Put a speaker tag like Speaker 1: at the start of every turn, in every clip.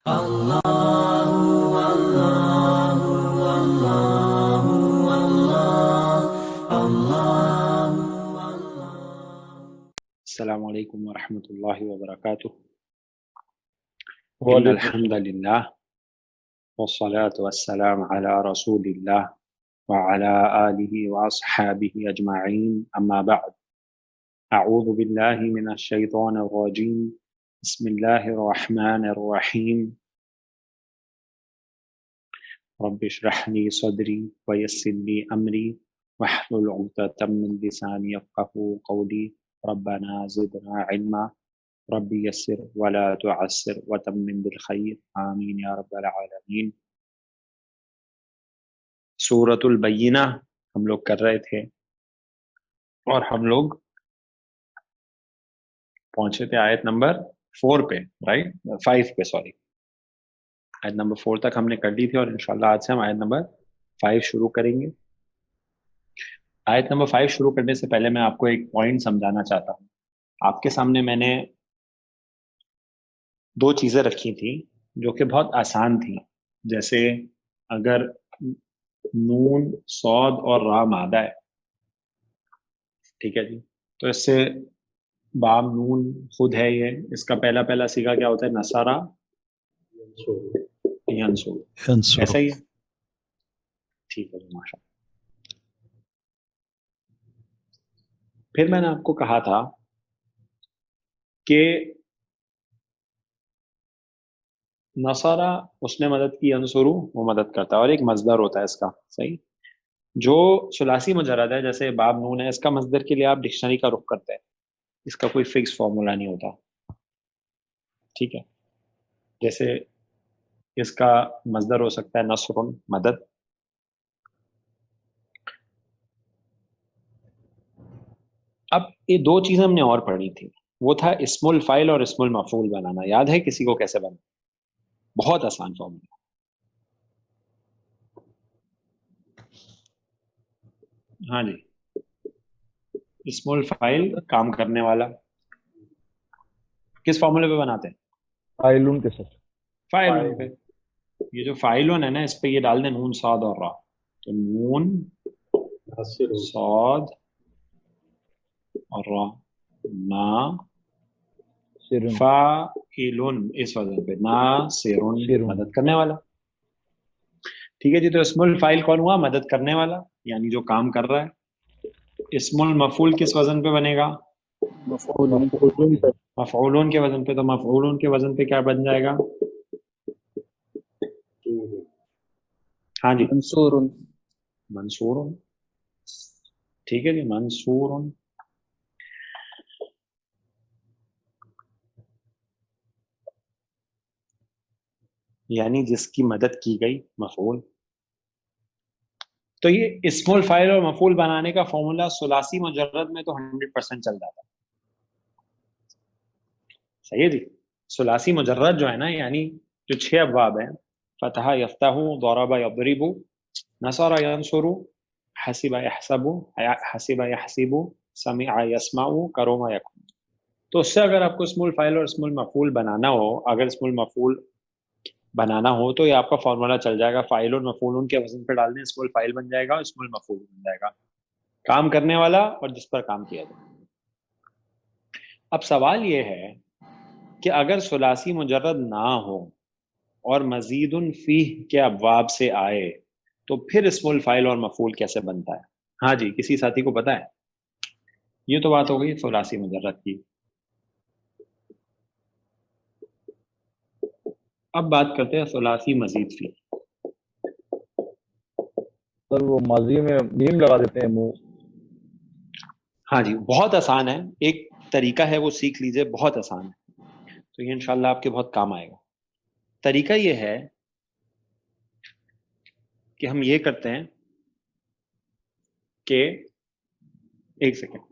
Speaker 1: السلام علیکم ورحمۃ اللہ وبرکاتہ۔ ان
Speaker 2: وعلیکم
Speaker 1: الحمد
Speaker 2: السلام۔
Speaker 1: للہ والصلاة والسلام علی رسول اللہ وعلی آلہ واصحابہ اجمعین، اما بعد، اعوذ باللہ من الشیطان الرجیم، بسم اللہ الرحمن الرحیم، رب اشرح لی صدری ویسر لی امری واحلل عقدۃ من لسانی یفقہوا قولی، ربنا زدنا علما رب یسر ولا تعسر وتمم بالخیر، آمین یا رب العالمین۔ سورۃ البینہ ہم لوگ کر رہے تھے، اور ہم لوگ پہنچے تھے آیت نمبر 4 پہ، رائٹ 5 پہ، سوری، آیت نمبر 4 تک ہم نے کر لی تھی، اور انشاءاللہ آج سے ہم آیت نمبر 5 شروع کریں گے۔ آیت نمبر 5 شروع کرنے سے پہلے میں آپ کو ایک پوائنٹ سمجھانا چاہتا ہوں۔ آپ کے سامنے میں نے 2 چیزیں رکھی تھیں جو کہ بہت آسان تھیں، جیسے اگر نون، صاد اور را مادہ ہے، ٹھیک ہے جی، تو اس سے باب نون خود ہے، یہ اس کا پہلا سیگا کیا ہوتا ہے؟ نصارہ ینصر، ایسا ہی ہے، ٹھیک ہے جی، ماشاء اللہ۔ پھر میں نے آپ کو کہا تھا کہ نصارہ اس نے مدد کی، ینصرو وہ مدد کرتا ہے، اور ایک مصدر ہوتا ہے اس کا، صحیح، جو ثلاثی مجرد ہے، جیسے باب نون ہے، اس کا مصدر کے لیے آپ ڈکشنری کا رخ کرتے ہیں، اس کا کوئی فکس فارمولا نہیں ہوتا، ٹھیک ہے، جیسے اس کا مصدر ہو سکتا ہے نصر، مدد۔ اب یہ 2 چیزیں ہم نے اور پڑھی تھی، وہ تھا اسم الفاعل اور اسم المفعول بنانا، یاد ہے کسی کو کیسے بنا؟ بہت آسان فارمولا، ہاں جی، اسم الفاعل کام کرنے والا، کس فارمولے پہ بناتے ہیں؟
Speaker 2: فاعلون کے ساتھ۔
Speaker 1: فاعلون پہ۔ یہ جو فاعلون ہے نا، اس پہ یہ ڈال دیں نون، صاد اور را، تو نون، صاد اور را، نا
Speaker 2: سرن
Speaker 1: فاعلون، اس وزن پہ ناصرون،
Speaker 2: سرن
Speaker 1: مدد کرنے والا، ٹھیک ہے جی۔ تو اسم الفاعل کون ہوا؟ مدد کرنے والا، یعنی جو کام کر رہا ہے۔ اسم المفعول کس وزن پہ بنے گا؟
Speaker 2: مفعولون
Speaker 1: مفعولون کے وزن پہ، تو مفعولون کے وزن پہ کیا بن جائے گا؟ ہاں جی،
Speaker 3: منصور،
Speaker 1: منصور، ٹھیک ہے جی، منصور، یعنی جس کی مدد کی گئی، مفعول۔ تو یہ اسم الفاعل اور مفعول بنانے کا فارمولا ثلاثی مجرد میں تو 100% چل جاتا ہے، صحیح ہے جی۔ ثلاثی مجرد جو ہے نا، یعنی جو 6 ابواب ہیں، فتح یفتح، ضرب یضرب، نصر ینصر، حسب یحسب، حسب یحسب، سمع یسمع، کرم یکرم، تو اس سے اگر آپ کو اسم الفاعل اور اسم المفعول بنانا ہو، اگر اسم المفعول بنانا ہو تو یہ آپ کا فارمولا چل جائے گا، فاعل اور مفعول کے وزن پہ ڈال دیں، اسم الفاعل بن جائے گا، اسم المفعول بن جائے گا، کام کرنے والا اور جس پر کام کیا جائے۔ اب سوال یہ ہے کہ اگر ثلاثی مجرد نہ ہو اور مزید فیہ کے ابواب سے آئے تو پھر اسم الفاعل اور مفعول کیسے بنتا ہے؟ ہاں جی، کسی ساتھی کو پتا ہے؟ یہ تو بات ہو گئی ثلاثی مجرد کی۔ اب بات کرتے ہیں ثلاثی مزید فی۔
Speaker 2: سر وہ ماضی میں میم لگا دیتے ہیں منہ۔
Speaker 1: ہاں جی، بہت آسان ہے، ایک طریقہ ہے وہ سیکھ لیجئے، بہت آسان ہے، تو یہ انشاءاللہ آپ کے بہت کام آئے گا۔ طریقہ یہ ہے کہ ہم یہ کرتے ہیں کہ ایک سیکنڈ،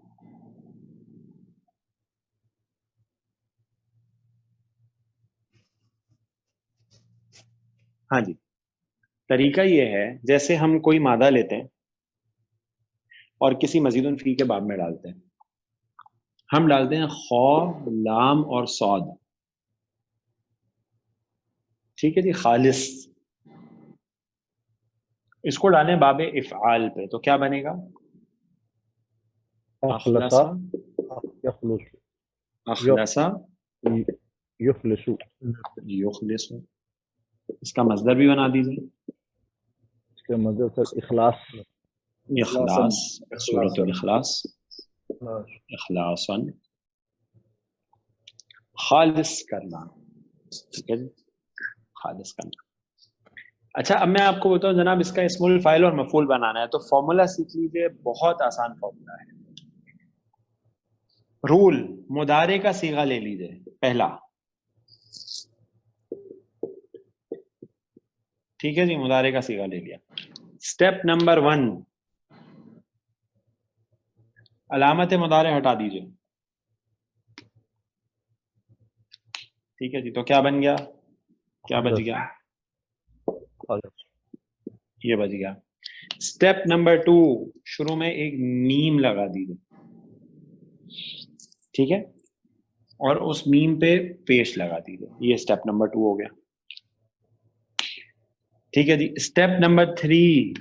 Speaker 1: ہاں جی، طریقہ یہ ہے جیسے ہم کوئی مادہ لیتے ہیں اور کسی مزید فی کے باب میں ڈالتے ہیں، ہم ڈالتے ہیں خا، لام اور صاد، ٹھیک ہے جی. خالص اس کو ڈالیں باب افعال پہ تو کیا بنے گا؟
Speaker 2: اخلصا
Speaker 1: اخلصا
Speaker 2: یخلص
Speaker 1: اخلصا
Speaker 2: یخلص.
Speaker 1: یخلص. اس کا مصدر بھی بنا دیجیے.
Speaker 2: اس کے مطلب سر اخلاص.
Speaker 1: اخلاص. سورۃ الاخلاص. اخلاصا خالص کرنا. ٹھیک ہے جی. خالص کرنا. اچھا اب میں آپ کو بتاؤں جناب اس کا اسم الفاعل اور مفعول بنانا ہے تو فارمولا سیکھ لیجیے. بہت آسان فارمولا ہے. رول مضارع کا صیغہ لے لیجیے پہلا. ٹھیک ہے جی. مضارع کا صیغہ لے لیا. اسٹیپ نمبر 1 علامت مضارع ہٹا دیجیے. ٹھیک ہے جی. تو کیا بن گیا؟ کیا بچ گیا؟ یہ بچ گیا. اسٹیپ نمبر 2 شروع میں ایک میم لگا دیجیے. ٹھیک ہے. اور اس میم پہ پیش لگا دیجیے. یہ اسٹیپ نمبر 2 ہو گیا. ٹھیک ہے جی. اسٹیپ نمبر 3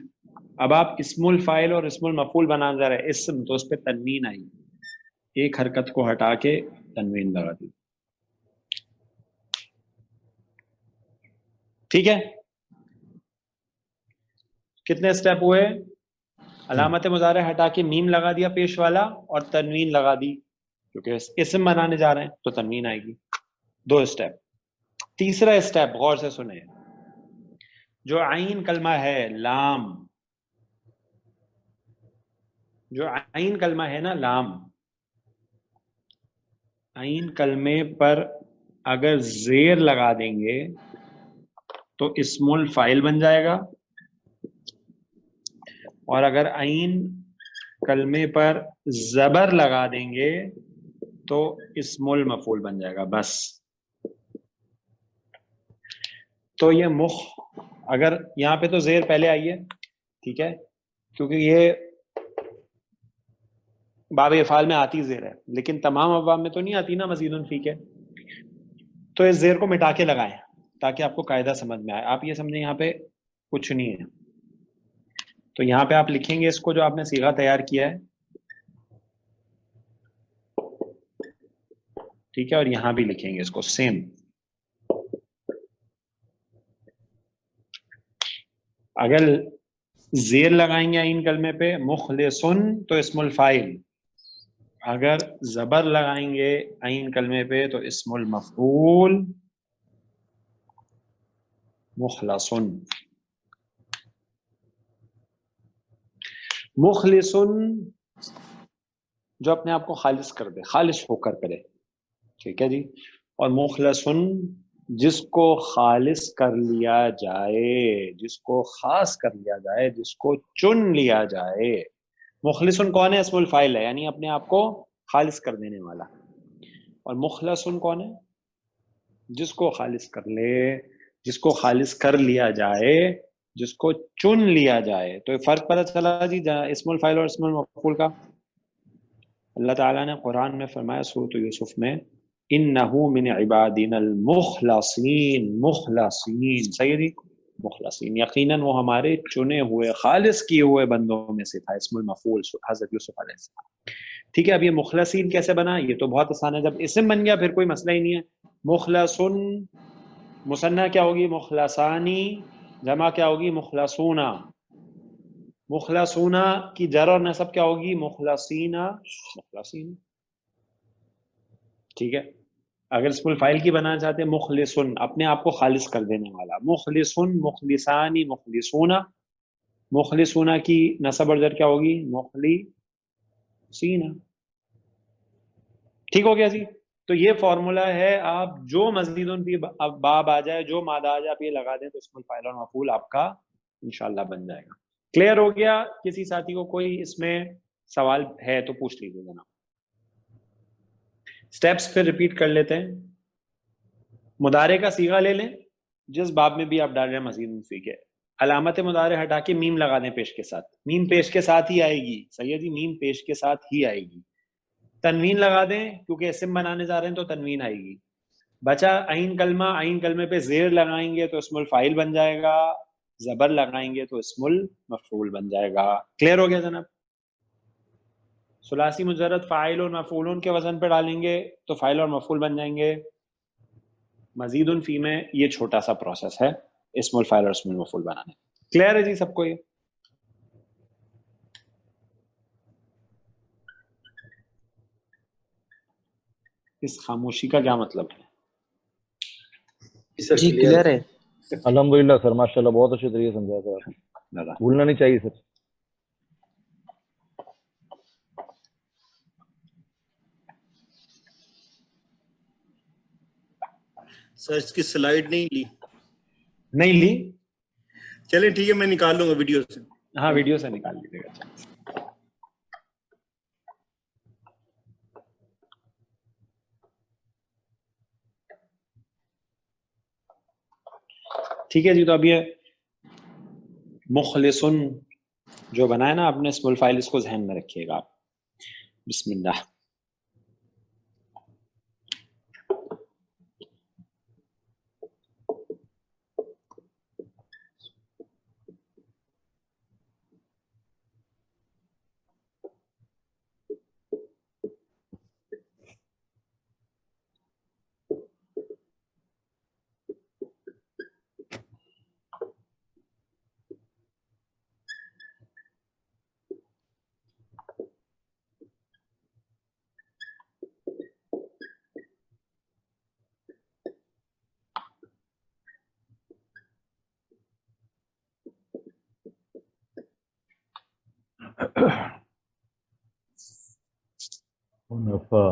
Speaker 1: اب آپ اسم الفاعل اور اسم المفعول بنانا جا رہے ہیں. اسم تو اس پہ تنوین آئی. ایک حرکت کو ہٹا کے تنوین لگا دی. ٹھیک ہے. کتنے اسٹیپ ہوئے؟ علامت مضارع ہٹا کے میم لگا دیا پیش والا اور تنوین لگا دی کیونکہ اسم بنانے جا رہے ہیں تو تنوین آئے گی. 2 اسٹیپ. تیسرا اسٹیپ غور سے سنیں. جو عین کلمہ ہے لام، جو عین کلمہ ہے نا لام، عین کلمے پر اگر زیر لگا دیں گے تو اسم الفاعل بن جائے گا، اور اگر عین کلمے پر زبر لگا دیں گے تو اسم المفعول بن جائے گا. بس. تو یہ اگر یہاں پہ تو زیر پہلے آئی ہے. ٹھیک ہے. کیونکہ یہ باب افعال میں آتی زیر ہے لیکن تمام ابواب میں تو نہیں آتی نا مزید فی کے. تو اس زیر کو مٹا کے لگائیں تاکہ آپ کو قاعدہ سمجھ میں آئے. آپ یہ سمجھیں یہاں پہ کچھ نہیں ہے. تو یہاں پہ آپ لکھیں گے اس کو جو آپ نے صیغہ تیار کیا ہے. ٹھیک ہے. اور یہاں بھی لکھیں گے اس کو سیم. اگر زیر لگائیں گے عین کلمے پہ مخلصن تو اسم الفاعل، اگر زبر لگائیں گے عین کلمے پہ تو اسم المفعول مخلصن. مخلصن جو اپنے آپ کو خالص کر دے، خالص ہو کر کرے. ٹھیک ہے جی. اور مخلصن جس کو خالص کر لیا جائے، جس کو خاص کر لیا جائے، جس کو چن لیا جائے. مخلصن کون ہے؟ اسم الفاعل ہے یعنی اپنے آپ کو خالص کر دینے والا. اور مخلصن کون ہے؟ جس کو خالص کر لے، جس کو خالص کر لیا جائے، جس کو چن لیا جائے. تو یہ فرق پتہ چلا جی اسم الفاعل اور اسم المفعول کا. اللہ تعالیٰ نے قرآن میں فرمایا سورۃ یوسف میں انہو من عبادنا المخلصین. مخلصین صحیح جی. مخلصین یقیناً وہ ہمارے چنے ہوئے خالص کیے ہوئے بندوں میں سے تھا. اسم المفعول حضرت یوسف علیہ السلام. ٹھیک ہے. اب یہ مخلصین کیسے بنا؟ یہ تو بہت آسان ہے. جب اسم بن گیا پھر کوئی مسئلہ ہی نہیں ہے. مخلصن مثنیٰ کیا ہوگی؟ مخلصانی. جمع کیا ہوگی؟ مخلصونا. مخلصونا کی جر اور نصب کیا ہوگی؟ مخلصین. مخلصین. ٹھیک ہے. اگر اسم الفاعل کی بنانا چاہتے ہیں مخلصن اپنے آپ کو خالص کر دینے والا. مخلصن، مخلصانی، مخلصونا. مخلصونا کی نصب اور جر کیا ہوگی؟ مخلصین. ٹھیک ہو گیا جی. تو یہ فارمولا ہے. آپ جو مزید بھی باب آ جائے، جو مادہ آ جائے، آپ یہ لگا دیں تو اسم الفاعل اور مفعول آپ کا انشاءاللہ بن جائے گا. کلیئر ہو گیا؟ کسی ساتھی کو کوئی اس میں سوال ہے تو پوچھ لیجیے جناب. سٹیپس پھر ریپیٹ کر لیتے ہیں. مضارع کا صیغہ لے لیں جس باب میں بھی آپ ڈال رہے ہیں مزید فی کے. علامت مضارع ہٹا کے میم لگا دیں پیش کے ساتھ. میم پیش کے ساتھ ہی آئے گی. صحیح ہے جی. میم پیش کے ساتھ ہی آئے گی. تنوین لگا دیں کیونکہ اسم بنانے جا رہے ہیں تو تنوین آئے گی. بچا عین کلمے پہ زیر لگائیں گے تو اسم الفاعل بن جائے گا, زبر لگائیں گے تو اسم المفعول بن جائے گا. کلیئر ہو گیا جناب؟ ثلاثی مجرد فاعل اور مفعولون کے وزن پہ ڈالیں گے تو فاعل اور مفعول بن جائیں گے. مزید فی میں یہ چھوٹا سا پروسیس ہے اسم الفاعل اور اسم المفعول بنانے. کلیئر ہے جی سب کو؟ یہ اس خاموشی کا کیا مطلب ہے؟
Speaker 3: جی کلیئر ہے.
Speaker 2: الحمدللہ سر, ماشاء اللہ بہت اچھے طریقے سے سمجھا سر آپ نے, بھولنا نہیں چاہیے سر.
Speaker 3: سر اس کی سلائیڈ نہیں لی.
Speaker 1: نہیں لی؟
Speaker 3: چلیں ٹھیک ہے, میں نکال لوں گا ویڈیو سے.
Speaker 1: ہاں ویڈیو سے نکال لیجیے گا. ٹھیک ہے جی, تو اب یہ مخلصن جو بنا ہے نا آپ نے اسم الفاعل, اس کو ذہن میں رکھیے گا. بسم اللہ.
Speaker 2: حنفاء,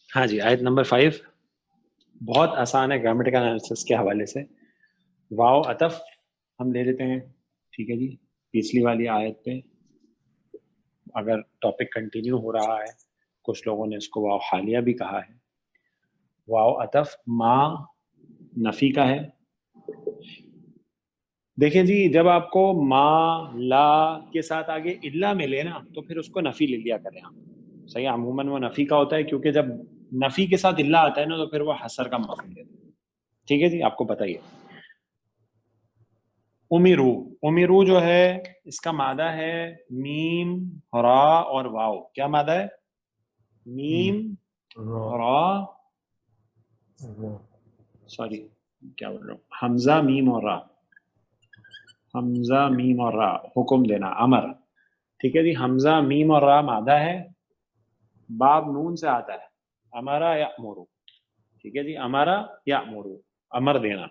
Speaker 1: ہاں جی, آیت نمبر 5 بہت آسان ہے گرامیٹیکل انالیسس کے حوالے سے. واو عطف ہم لے لیتے ہیں, ٹھیک ہے جی, پچھلی والی آیت پہ اگر ٹاپک کنٹینیو ہو رہا ہے, کچھ لوگوں نے اس کو واو حالیہ بھی کہا ہے. واو عطف ما نفی کا ہے. دیکھیں جی, جب آپ کو ما لا کے ساتھ آگے الا ملے نا تو پھر اس کو نفی لے لیا کریں آپ. صحیح, عموماً وہ نفی کا ہوتا ہے, کیونکہ جب نفی کے ساتھ الا آتا ہے نا تو پھر وہ حسر کا مفہوم دیتا ہے. ٹھیک ہے جی, آپ کو پتہ ہی ہے. امیرو, امیرو جو ہے اس کا مادہ ہے میم را اور واو. کیا مادہ ہے؟ میم را, سوری کیا بول رہا ہوں, حمزہ میم اور را, حمزہ میم اور را, حکم دینا, امر. ٹھیک ہے جی, حمزہ میم اور را مادہ ہے, باب نون سے آتا ہے, امرا یامرو. ٹھیک ہے جی, امرا یامرو, امر دینا.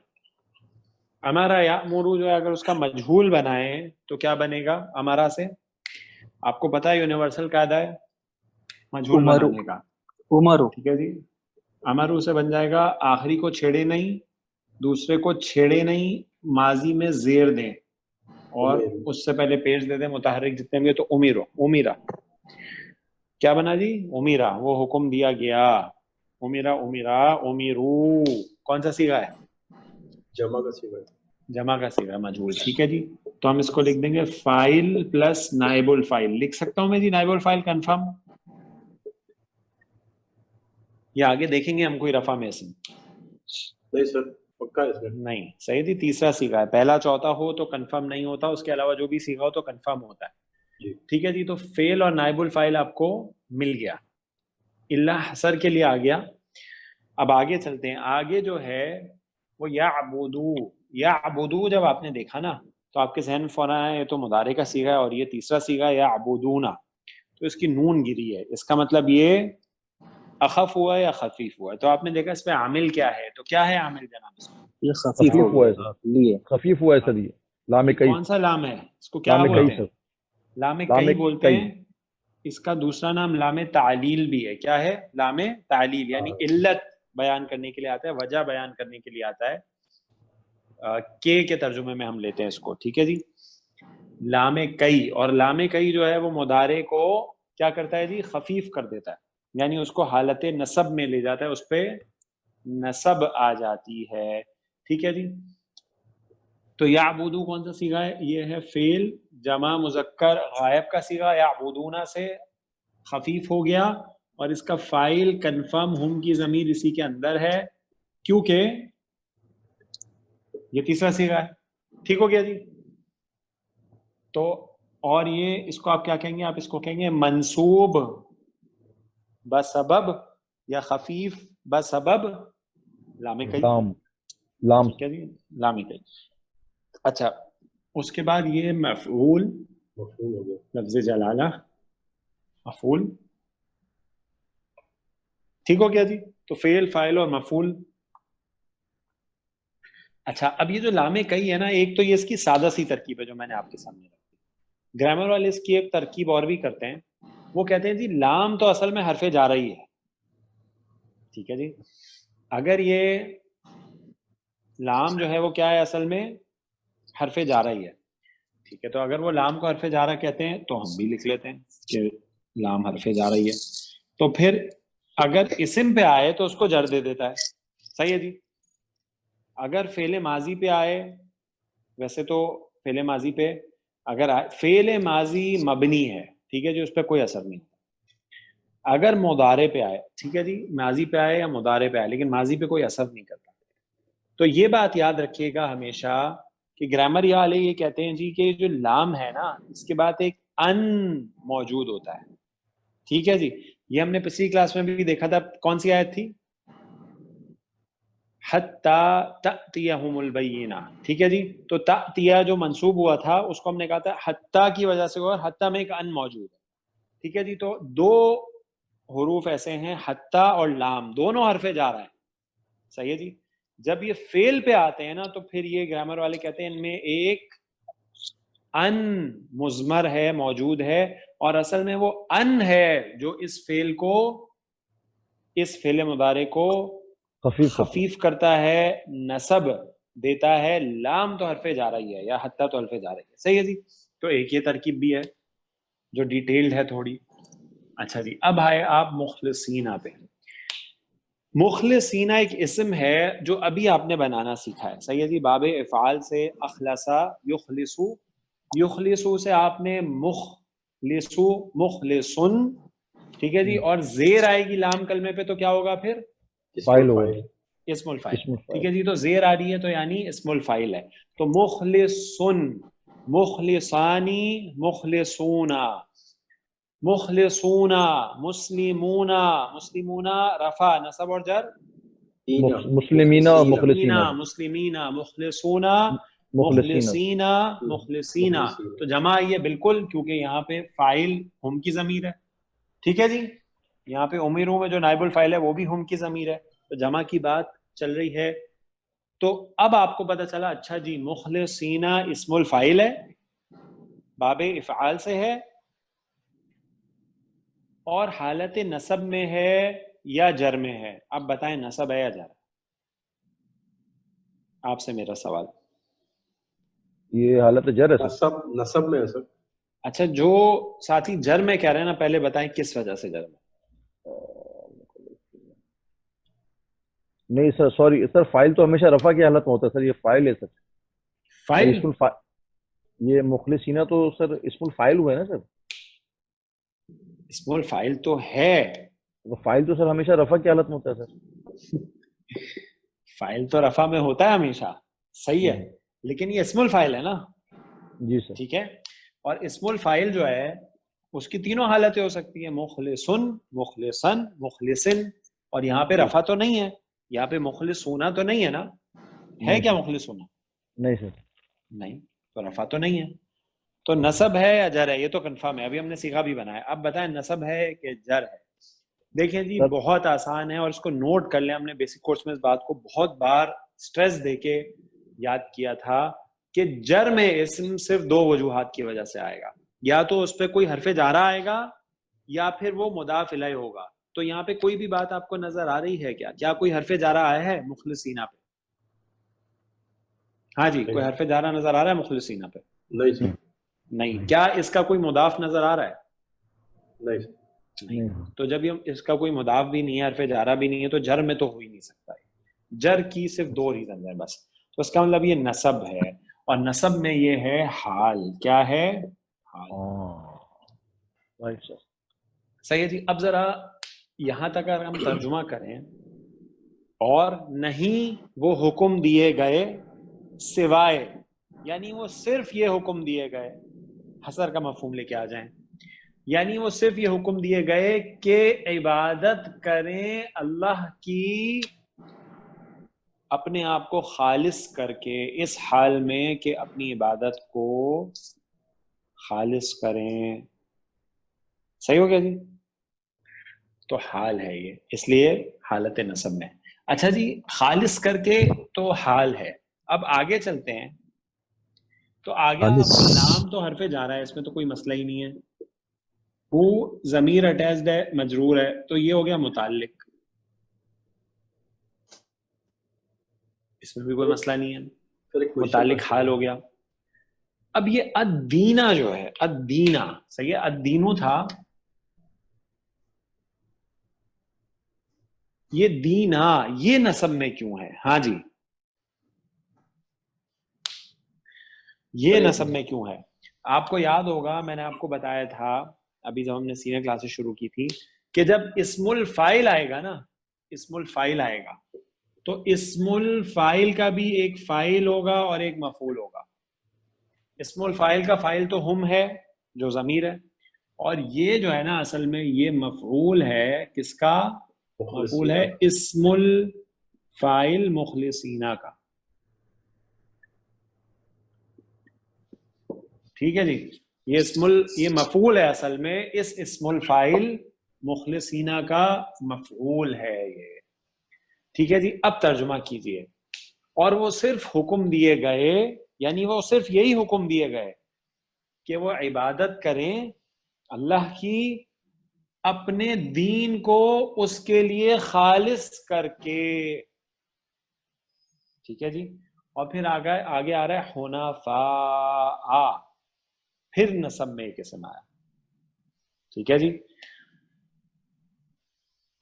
Speaker 1: امرا یامرو جو ہے اگر اس کا مجہول بنائیں تو کیا بنے گا امرا سے؟ آپ کو پتا ہے یونیورسل قاعدہ ہے مجہول
Speaker 4: عمرو
Speaker 1: بنانے کا.
Speaker 4: عمرو
Speaker 1: ٹھیک ہے جی, امرو سے بن جائے گا آخری کو چھیڑے نہیں, دوسرے کو چھیڑے نہیں, ماضی میں زیر دیں اور اس سے پہلے پیش دے دیں متحرک جتنے بھی, تو امیرو, امیرا کیا بنا جی, امیرا, وہ حکم دیا گیا, امیرا, امیرا, امیرو کون سا صیغہ ہے؟
Speaker 3: جمع کا صیغہ,
Speaker 1: جمع کا صیغہ مجہول. ٹھیک ہے جی, تو ہم اس کو لکھ دیں گے فائل پلس نائب الفائل. لکھ سکتا ہوں میں جی نائب الفائل کنفرم, یا آگے دیکھیں گے ہم کوئی رفع میں اسم؟
Speaker 3: نہیں سر پکا ہے سر,
Speaker 1: نہیں صحیح جی, تیسرا صیغہ ہے, پہلا چوتھا ہو تو کنفرم نہیں ہوتا, اس کے علاوہ جو بھی صیغہ ہو تو کنفرم ہوتا ہے. ٹھیک ہے جی, تو فعل اور نائب الفائل آپ کو مل گیا, اللہ حسر کے لیے آ گیا. اب آگے چلتے ہیں, آگے جو ہے وہ یعبدو. یعبدو جب آپ نے دیکھا نا تو آپ کے ذہن میں فوراً آیا یہ تو مضارع کا صیغہ ہے اور یہ تیسرا صیغہ ہے یعبدون, تو اس کی نون گری ہے, اس کا مطلب یہ اخف ہوا ہے یا خفیف ہوا ہے. تو آپ نے دیکھا اس پہ عامل کیا ہے, تو کیا ہے عامل جناب اس میں؟
Speaker 4: یہ خفیف
Speaker 2: خفیف ہوا ہے
Speaker 4: ہو
Speaker 2: سر,
Speaker 4: لیے
Speaker 2: خفیف ہوا ہے سر, یہ لام
Speaker 1: یہ
Speaker 2: کئی,
Speaker 1: کون سا لام ہے, اس کو کیا
Speaker 2: لام
Speaker 1: بولتے
Speaker 2: کئی
Speaker 1: ہیں؟
Speaker 2: سر,
Speaker 1: لام
Speaker 2: لام
Speaker 1: کئی بولتے
Speaker 2: کئی.
Speaker 1: ہیں. اس کا دوسرا نام لام تعلیل بھی ہے. کیا ہے؟ لام تعلیل, یعنی علت بیان کرنے کے لیے آتا ہے, وجہ بیان کرنے کے لیے آتا ہے. کے ترجمے میں ہم لیتے ہیں اس کو. ٹھیک ہے جی, لام کئی. اور لام کئی جو ہے وہ مضارع کو کیا کرتا ہے جی, خفیف کر دیتا ہے, یعنی اس کو حالت نصب میں لے جاتا ہے, اس پہ نصب آ جاتی ہے. ٹھیک ہے جی, تو یعبدو کون سا صیغہ ہے؟ یہ ہے فعل جمع مذکر غائب کا صیغہ, یعبدون سے خفیف ہو گیا, اور اس کا فاعل کنفرم ہم کی ضمیر اسی کے اندر ہے کیونکہ یہ تیسرا صیغہ ہے. ٹھیک ہو گیا جی, تو اور یہ اس کو آپ کیا کہیں گے, آپ اس کو کہیں گے منصوب بسبب یا خفیف بسبب لام کئی.
Speaker 2: لام, لام.
Speaker 1: ٹھیک ہے جی, لام کئی. اچھا, اس کے بعد یہ مفعول,
Speaker 3: مفہوم ہو گیا,
Speaker 1: لفظ جلالہ مفعول. ٹھیک ہو گیا جی, تو فعل فاعل اور مفعول. اچھا, اب یہ جو لام کئی ہے نا, ایک تو یہ اس کی سادہ سی ترکیب ہے جو میں نے آپ کے سامنے رکھی. گرامر والے اس کی ایک ترکیب اور بھی کرتے ہیں, وہ کہتے ہیں جی لام تو اصل میں حرف جا رہی ہے. ٹھیک ہے جی, اگر یہ لام جو ہے وہ کیا ہے اصل میں حرف جا رہی ہے. ٹھیک ہے, تو اگر وہ لام کو حرف جارہ کہتے ہیں تو ہم بھی لکھ لیتے ہیں کہ لام حرف جا رہی ہے. تو پھر اگر اسم پہ آئے تو اس کو جر دے دیتا ہے. صحیح ہے جی, اگر فعل ماضی پہ آئے, ویسے تو فعل ماضی پہ اگر آئے, فعل ماضی مبنی ہے, ٹھیک ہے جی, اس پہ کوئی اثر نہیں. اگر مضارع پہ آئے, ٹھیک ہے جی, ماضی پہ آئے یا مضارع پہ آئے, لیکن ماضی پہ کوئی اثر نہیں کرتا. تو یہ بات یاد رکھیے گا ہمیشہ کہ گرامر والے یہ کہتے ہیں جی کہ جو لام ہے نا, اس کے بعد ایک ان موجود ہوتا ہے. ٹھیک ہے جی, یہ ہم نے پچھلی کلاس میں بھی دیکھا تھا. کون سی آیت تھی؟ حتی تأتیہم البینہ. ٹھیک ہے جی, تو تأتیہ جو منصوب ہوا تھا اس کو ہم نے کہا تھا حتی کی وجہ سے, اور حتی میں ایک ان موجود ہے. ٹھیک ہے جی, تو دو حروف ایسے ہیں حتی اور لام, دونوں حرف جا رہے ہیں. صحیح ہے جی, جب یہ فعل پہ آتے ہیں نا تو پھر یہ گرامر والے کہتے ہیں ان میں ایک ان مضمر ہے, موجود ہے, اور اصل میں وہ ان ہے جو اس فعل کو, اس فعل مضارع کو خفیف کرتا ہے, نصب دیتا ہے. لام تو حرف جا رہی ہے یا حتی تو حرف جا رہی ہے. صحیح ہے جی, تو ایک یہ ترکیب بھی ہے جو ڈیٹیلڈ ہے تھوڑی. اچھا جی, اب آئے آپ مخلصینہ پہ. مخلصینہ ایک اسم ہے جو ابھی آپ نے بنانا سیکھا ہے. صحیح ہے جی, باب افعال سے اخلصا یخلصو, یخلصو سے آپ نے مخلصو مخلصن. ٹھیک ہے جی, اور زیر آئے گی لام کلمے پہ تو کیا ہوگا پھر؟
Speaker 2: فائل ہوگا,
Speaker 1: اسم الفائل. ٹھیک ہے جی, تو زیر آ رہی ہے تو یعنی اسم الفائل ہے. تو مخلصن, مخلصانی, مخلصونا, مخلصونا, مسلمونا, مسلمونا رفع نصب اور جر,
Speaker 2: مسلمینہ اور مخلصینہ,
Speaker 1: مسلمینہ, مخلصونا, مخلصینہ, مخلصینہ. تو جمع یہ بالکل, کیونکہ یہاں پہ فاعل ہم کی ضمیر ہے. ٹھیک ہے جی, یہاں پہ امیروں میں جو نائب الفاعل ہے وہ بھی ہم کی ضمیر ہے, تو جمع کی بات چل رہی ہے. تو اب آپ کو پتہ چلا, اچھا جی مخلصینہ اسم الفاعل ہے, باب افعال سے ہے, اور حالت نصب میں ہے یا جر میں ہے. اب بتائیں نسب ہے یا جر؟ آپ سے میرا سوال.
Speaker 2: یہ حالت جر ہے سر.
Speaker 3: نسب میں ہے سر.
Speaker 1: اچھا جو ساتھی جر میں کہہ رہے ہیں نا پہلے بتائیں کس وجہ سے جر میں.
Speaker 2: نہیں سر سوری سر، فائل تو ہمیشہ رفع کی حالت میں ہوتا ہے سر. یہ فائل ہے سر.
Speaker 1: فائل
Speaker 2: یہ مخلصینہ تو سر اسم الفائل ہوا ہے نا سر.
Speaker 1: اسم الفائل تو ہے.
Speaker 2: فائل تو سر ہمیشہ رفع کی حالت میں ہوتا ہے سر.
Speaker 1: فائل تو رفع میں ہوتا ہے ہمیشہ، صحیح ہے، لیکن یہ اسم الفائل ہے نا.
Speaker 2: جی سر.
Speaker 1: ٹھیک ہے. اور اسم الفائل جو ہے اس کی تینوں حالتیں ہو سکتی ہیں، مخلصن، مخلصن، مخلصن. اور یہاں پہ رفع تو نہیں ہے، یہاں پہ مخلصونا تو نہیں ہے نا. ہے کیا مخلصونا؟
Speaker 2: نہیں سر.
Speaker 1: نہیں، تو رفع تو نہیں ہے. تو نسب ہے یا جر ہے یہ تو کنفرم ہے. ابھی ہم نے صیغہ بھی بنایا. اب بتائیں نسب ہے کہ جر ہے. دیکھیں جی بہت آسان ہے، اور اس کو نوٹ کر لیں. ہم نے بیسک کورس میں اس بات کو بہت بار سٹریس دے کے یاد کیا تھا کہ جر میں اسم صرف دو وجوہات کی وجہ سے آئے گا. یا تو اس پہ کوئی حرف جارہ آئے گا یا پھر وہ مضاف الیہ ہوگا. تو یہاں پہ کوئی بھی بات آپ کو نظر آ رہی ہے کیا کوئی حرف جارہ آیا ہے مخلصینہ پہ؟ ہاں جی، کوئی حرف جارہ نظر آ رہا ہے مخلصینہ پہ؟
Speaker 3: نہیں سر.
Speaker 1: نہیں. کیا اس کا کوئی مضاف نظر آ رہا ہے؟
Speaker 3: نہیں سر.
Speaker 1: نہیں. تو جب یہ اس کا کوئی مضاف بھی نہیں ہے، حرف جارہ بھی نہیں ہے، تو جر میں تو ہو ہی نہیں سکتا ہے. جر کی صرف دو ریزن ہے بس. تو اس کا مطلب یہ نسب ہے، اور نسب میں یہ ہے حال. کیا ہے؟ حال. صحیح ہے جی. اب ذرا یہاں تک اگر ہم ترجمہ کریں، اور نہیں وہ حکم دیے گئے سوائے، یعنی وہ صرف یہ حکم دیے گئے، حصر کا مفہوم لے کے آ جائیں، یعنی وہ صرف یہ حکم دیے گئے کہ عبادت کریں اللہ کی اپنے آپ کو خالص کر کے، اس حال میں کہ اپنی عبادت کو خالص کریں. صحیح ہو گیا جی؟ تو حال ہے یہ، اس لیے حالت نسب میں. اچھا جی، خالص کر کے تو حال ہے. اب آگے چلتے ہیں. تو آگے آپ کا نام تو حرف جارہ ہے، اس میں تو کوئی مسئلہ ہی نہیں ہے. وہ ضمیر اٹیچڈ ہے، مجرور ہے، تو یہ ہو گیا متعلق، اس میں بھی کوئی مسئلہ نہیں ہے. متعلق حال ہو گیا. اب یہ ادینہ جو ہے، ادینہ صحیح ہے، ادینو تھا، یہ دینا یہ نسب میں کیوں ہے؟ ہاں جی، یہ نسب میں کیوں ہے؟ آپ کو یاد ہوگا میں نے آپ کو بتایا تھا ابھی جب ہم نے سینئر کلاسز شروع کی تھی کہ جب اسم الفائل آئے گا نا، اسم الفائل آئے گا تو اسم الفائل کا بھی ایک فائل ہوگا اور ایک مفعول ہوگا. اسم الفائل کا فائل تو ہم ہے جو ضمیر ہے، اور یہ جو ہے نا اصل میں یہ مفعول ہے. کس کا مفعول ہے؟ اسم الفائل مخلصینہ کا. ٹھیک ہے جی، یہ مفعول ہے اصل میں، اس اسم الفائل مخلصینہ کا مفعول ہے یہ. ٹھیک ہے جی. اب ترجمہ کیجئے. اور وہ صرف حکم دیے گئے، یعنی وہ صرف یہی حکم دیے گئے کہ وہ عبادت کریں اللہ کی اپنے دین کو اس کے لیے خالص کر کے. ٹھیک ہے جی. اور پھر آگے آ رہا ہے حنفاء، پھر نسب میں ایک اسم آیا. ٹھیک ہے جی.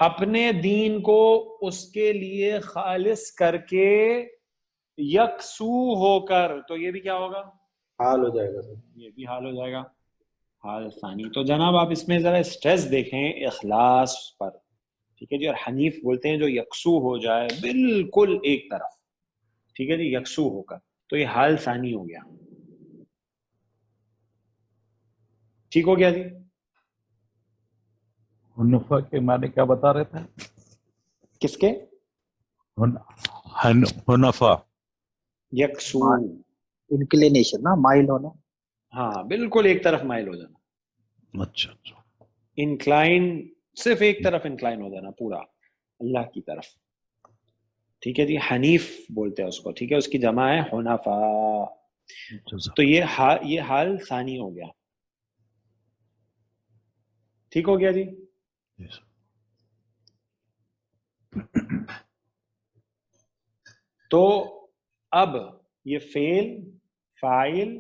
Speaker 1: اپنے دین کو اس کے لیے خالص کر کے، یکسو ہو کر، تو یہ بھی کیا ہوگا؟
Speaker 3: حال ہو جائے گا سر.
Speaker 1: یہ بھی حال ہو جائے گا، حال ثانی. تو جناب آپ اس میں ذرا سٹریس دیکھیں اخلاص پر. ٹھیک ہے جی. اور حنیف بولتے ہیں جو یکسو ہو جائے بالکل ایک طرف. ٹھیک ہے جی، یکسو ہو کر، تو یہ حال ثانی ہو گیا. ٹھیک ہو گیا جی.
Speaker 4: حنفا کے معنی کیا بتا رہے تھے؟
Speaker 1: کس کے؟
Speaker 4: حنفا
Speaker 1: یکسو،
Speaker 5: انکلینیشن نا، مائل ہونا.
Speaker 1: ہاں بالکل ایک طرف مائل ہو جانا.
Speaker 4: اچھا اچھا.
Speaker 1: انکلائن، صرف ایک طرف انکلائن ہو جانا پورا اللہ کی طرف. ٹھیک ہے جی. حنیف بولتے ہیں اس کو. ٹھیک ہے، اس کی جمع ہے حنفا. تو یہ حال ثانی ہو گیا. ٹھیک ہو گیا جی. تو اب یہ فعل فاعل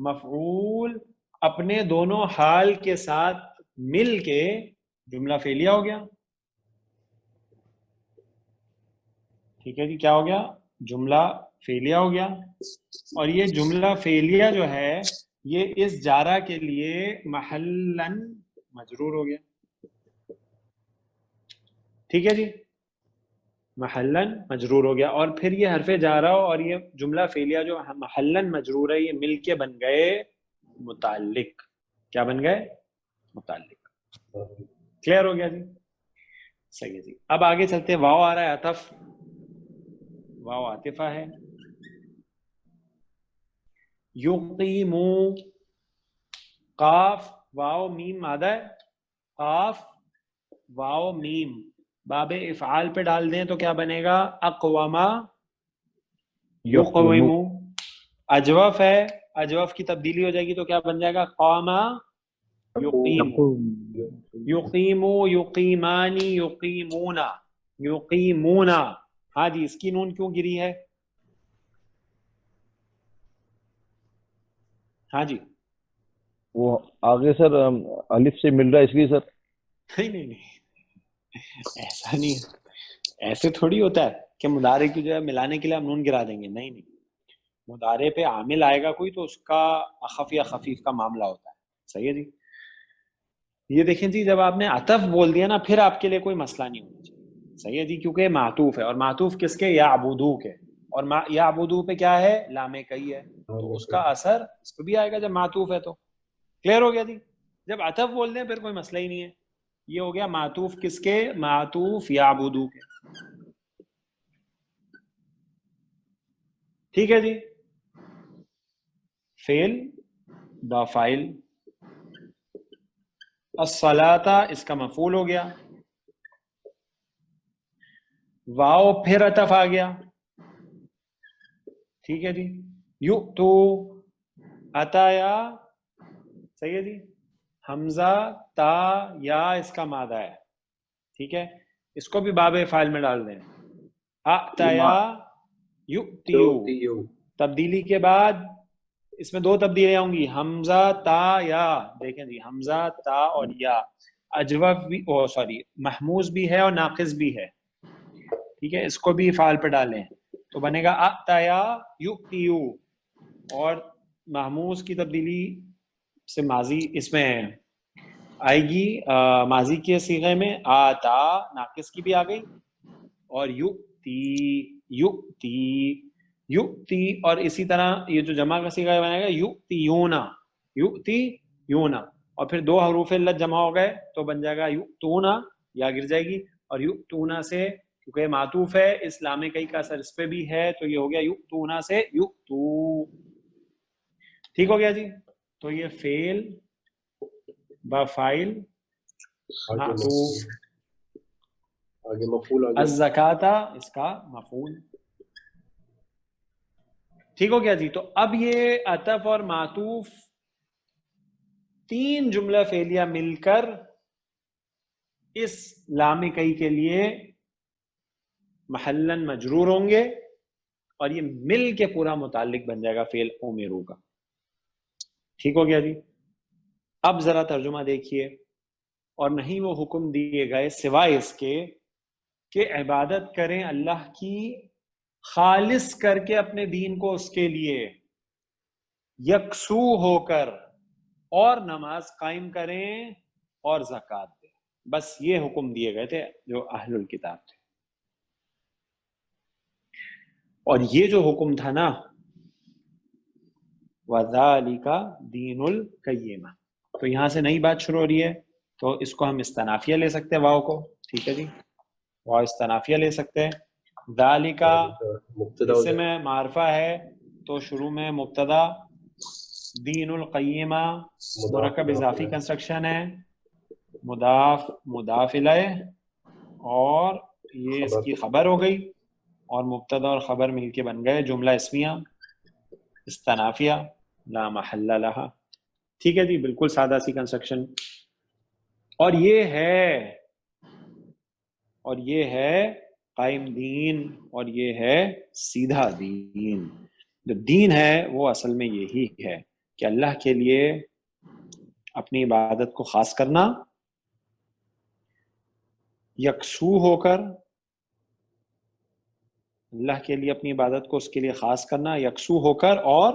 Speaker 1: مفعول اپنے دونوں حال کے ساتھ مل کے جملہ فعلیہ ہو گیا. ٹھیک ہے جی, کیا ہو گیا؟ جملہ فعلیہ ہو گیا. اور یہ جملہ فعلیہ جو ہے یہ اس جارہ کے لیے محلن مجرور ہو گیا. ٹھیک ہے جی, محلن مجرور ہو گیا. اور پھر یہ حرف جارہ اور یہ جملہ فعلیہ جو محلن مجرور ہے یہ مل کے بن گئے متعلق. کیا بن گئے؟ متعلق. کلیئر ہو گیا جی؟ صحیح ہے جی. اب آگے چلتے ہیں. واو آ رہا ہے عطف, واو عاطفہ ہے. یقیمو, قاف واو میم مادہ ہے, قاف واو میم باب افعال پہ ڈال دیں تو کیا بنے گا؟ اقوما یقومو. اجوف ہے, اجوف کی تبدیلی ہو جائے گی تو کیا بن جائے گا؟ قاما یقیم. یقیمو یقیمانی یقیمونا یقیمونا. ہاں جی, اس کی نون کیوں گری ہے؟ ہاں جی,
Speaker 2: وہ آگے سر الف سے مل رہا ہے اس لیے سر.
Speaker 1: نہیں ایسا نہیں, ایسے تھوڑی ہوتا ہے کہ مضارع کی جو ہے ملانے کے لیے ہم نون گرا دیں گے. نہیں, مضارع پہ عامل آئے گا کوئی تو اس کا اخف یا خفیف کا معاملہ ہوتا ہے. صحیح ہے جی. یہ دیکھیں جی, جب آپ نے عطف بول دیا نا پھر آپ کے لیے کوئی مسئلہ نہیں ہونا چاہیے. صحیح ہے جی, کیونکہ یہ معطوف ہے, اور معطوف کس کے؟ یعبدو کے. اور یعبدو پہ کیا ہے؟ لام کئی ہے, تو اس کا اثر اس پہ بھی آئے گا جب معطوف ہے تو. کلیئر ہو گیا جی؟ جب عطف بول دیں پھر کوئی مسئلہ ہی نہیں ہے. یہ ہو گیا معطوف کس کے؟ معطوف یعبدو کے. ٹھیک ہے جی. فعل با فاعل. الصلاۃ اس کا مفعول ہو گیا. واو پھر عطف آ گیا. ٹھیک ہے جی. یؤتو عطایا. صحیح ہے جی. حمزہ تا یا اس کا مادہ ہے. ٹھیک ہے, اس کو بھی باب فاعل میں ڈال دیں. اعطایا یؤتیو. تبدیلی کے بعد اس میں دو تبدیلیاں ہوں گی, حمزہ تا یا. دیکھیں جی, حمزہ تا اور یا اجوف بھی محموز بھی ہے اور ناقص بھی ہے. ٹھیک ہے, اس کو بھی فعل پہ ڈالیں تو بنے گا اعطایا یؤتیو. اور محموز کی تبدیلی سے ماضی اس میں آئے گی, ماضی کے صیغے میں آتا, ناقص کی بھی آ گئی, اور یؤتی. اور اسی طرح یہ جو جمع کا صیغہ بنے گا یؤتیونا یؤتیونا. اور پھر دو حروف علت جمع ہو گئے تو بن جائے گا یؤتونا, یا گر جائے گی. اور یؤتونا سے کیونکہ یہ معطوف ہے اس لام کئی کا اثر اس پہ بھی ہے تو یہ ہو گیا یؤتونا سے یؤتو. ٹھیک ہو گیا جی. تو یہ فعل با فاعل معطوف.
Speaker 3: آگے مفعول آ گیا.
Speaker 1: الزکاۃ اس کا مفعول. ٹھیک ہو گیا جی. تو اب یہ عطف اور معطوف تین جملہ فعلیہ مل کر اس لام کئی کے لیے محلن مجرور ہوں گے, اور یہ مل کے پورا متعلق بن جائے گا فعل امیرو کا. ٹھیک ہو گیا جی. اب ذرا ترجمہ دیکھیے. اور نہیں وہ حکم دیے گئے سوائے اس کے کہ عبادت کریں اللہ کی خالص کر کے اپنے دین کو اس کے لیے, یکسو ہو کر, اور نماز قائم کریں اور زکوٰۃ دیں. بس یہ حکم دیے گئے تھے جو اہل الکتاب تھے. اور یہ جو حکم تھا نا, وَذَلِكَ دِينُ الْقَيِّمَةِ, تو یہاں سے نئی بات شروع ہو رہی ہے. تو اس کو ہم استنافیہ لے سکتے ہیں واو کو. ٹھیک ہے جی, واو استنافیہ لے سکتے ہیں. ذالک اس میں معرفہ ہے تو شروع میں مبتدا, دین القیمہ مرکب اضافی کنسٹرکشن ہے, مضاف مضاف الیہ, اور یہ اس کی خبر ہو گئی, اور مبتدا اور خبر مل کے بن گئے جملہ اسمیہ استنافیہ لا محل لہا. ٹھیک ہے جی, بالکل سادہ سی کنسٹرکشن. اور یہ ہے قائم دین اور یہ ہے سیدھا دین. جو دین ہے وہ اصل میں یہی ہے کہ اللہ کے لیے اپنی عبادت کو خاص کرنا، یکسو ہو کر اللہ کے لیے اپنی عبادت کو اس کے لیے خاص کرنا، یکسو ہو کر، اور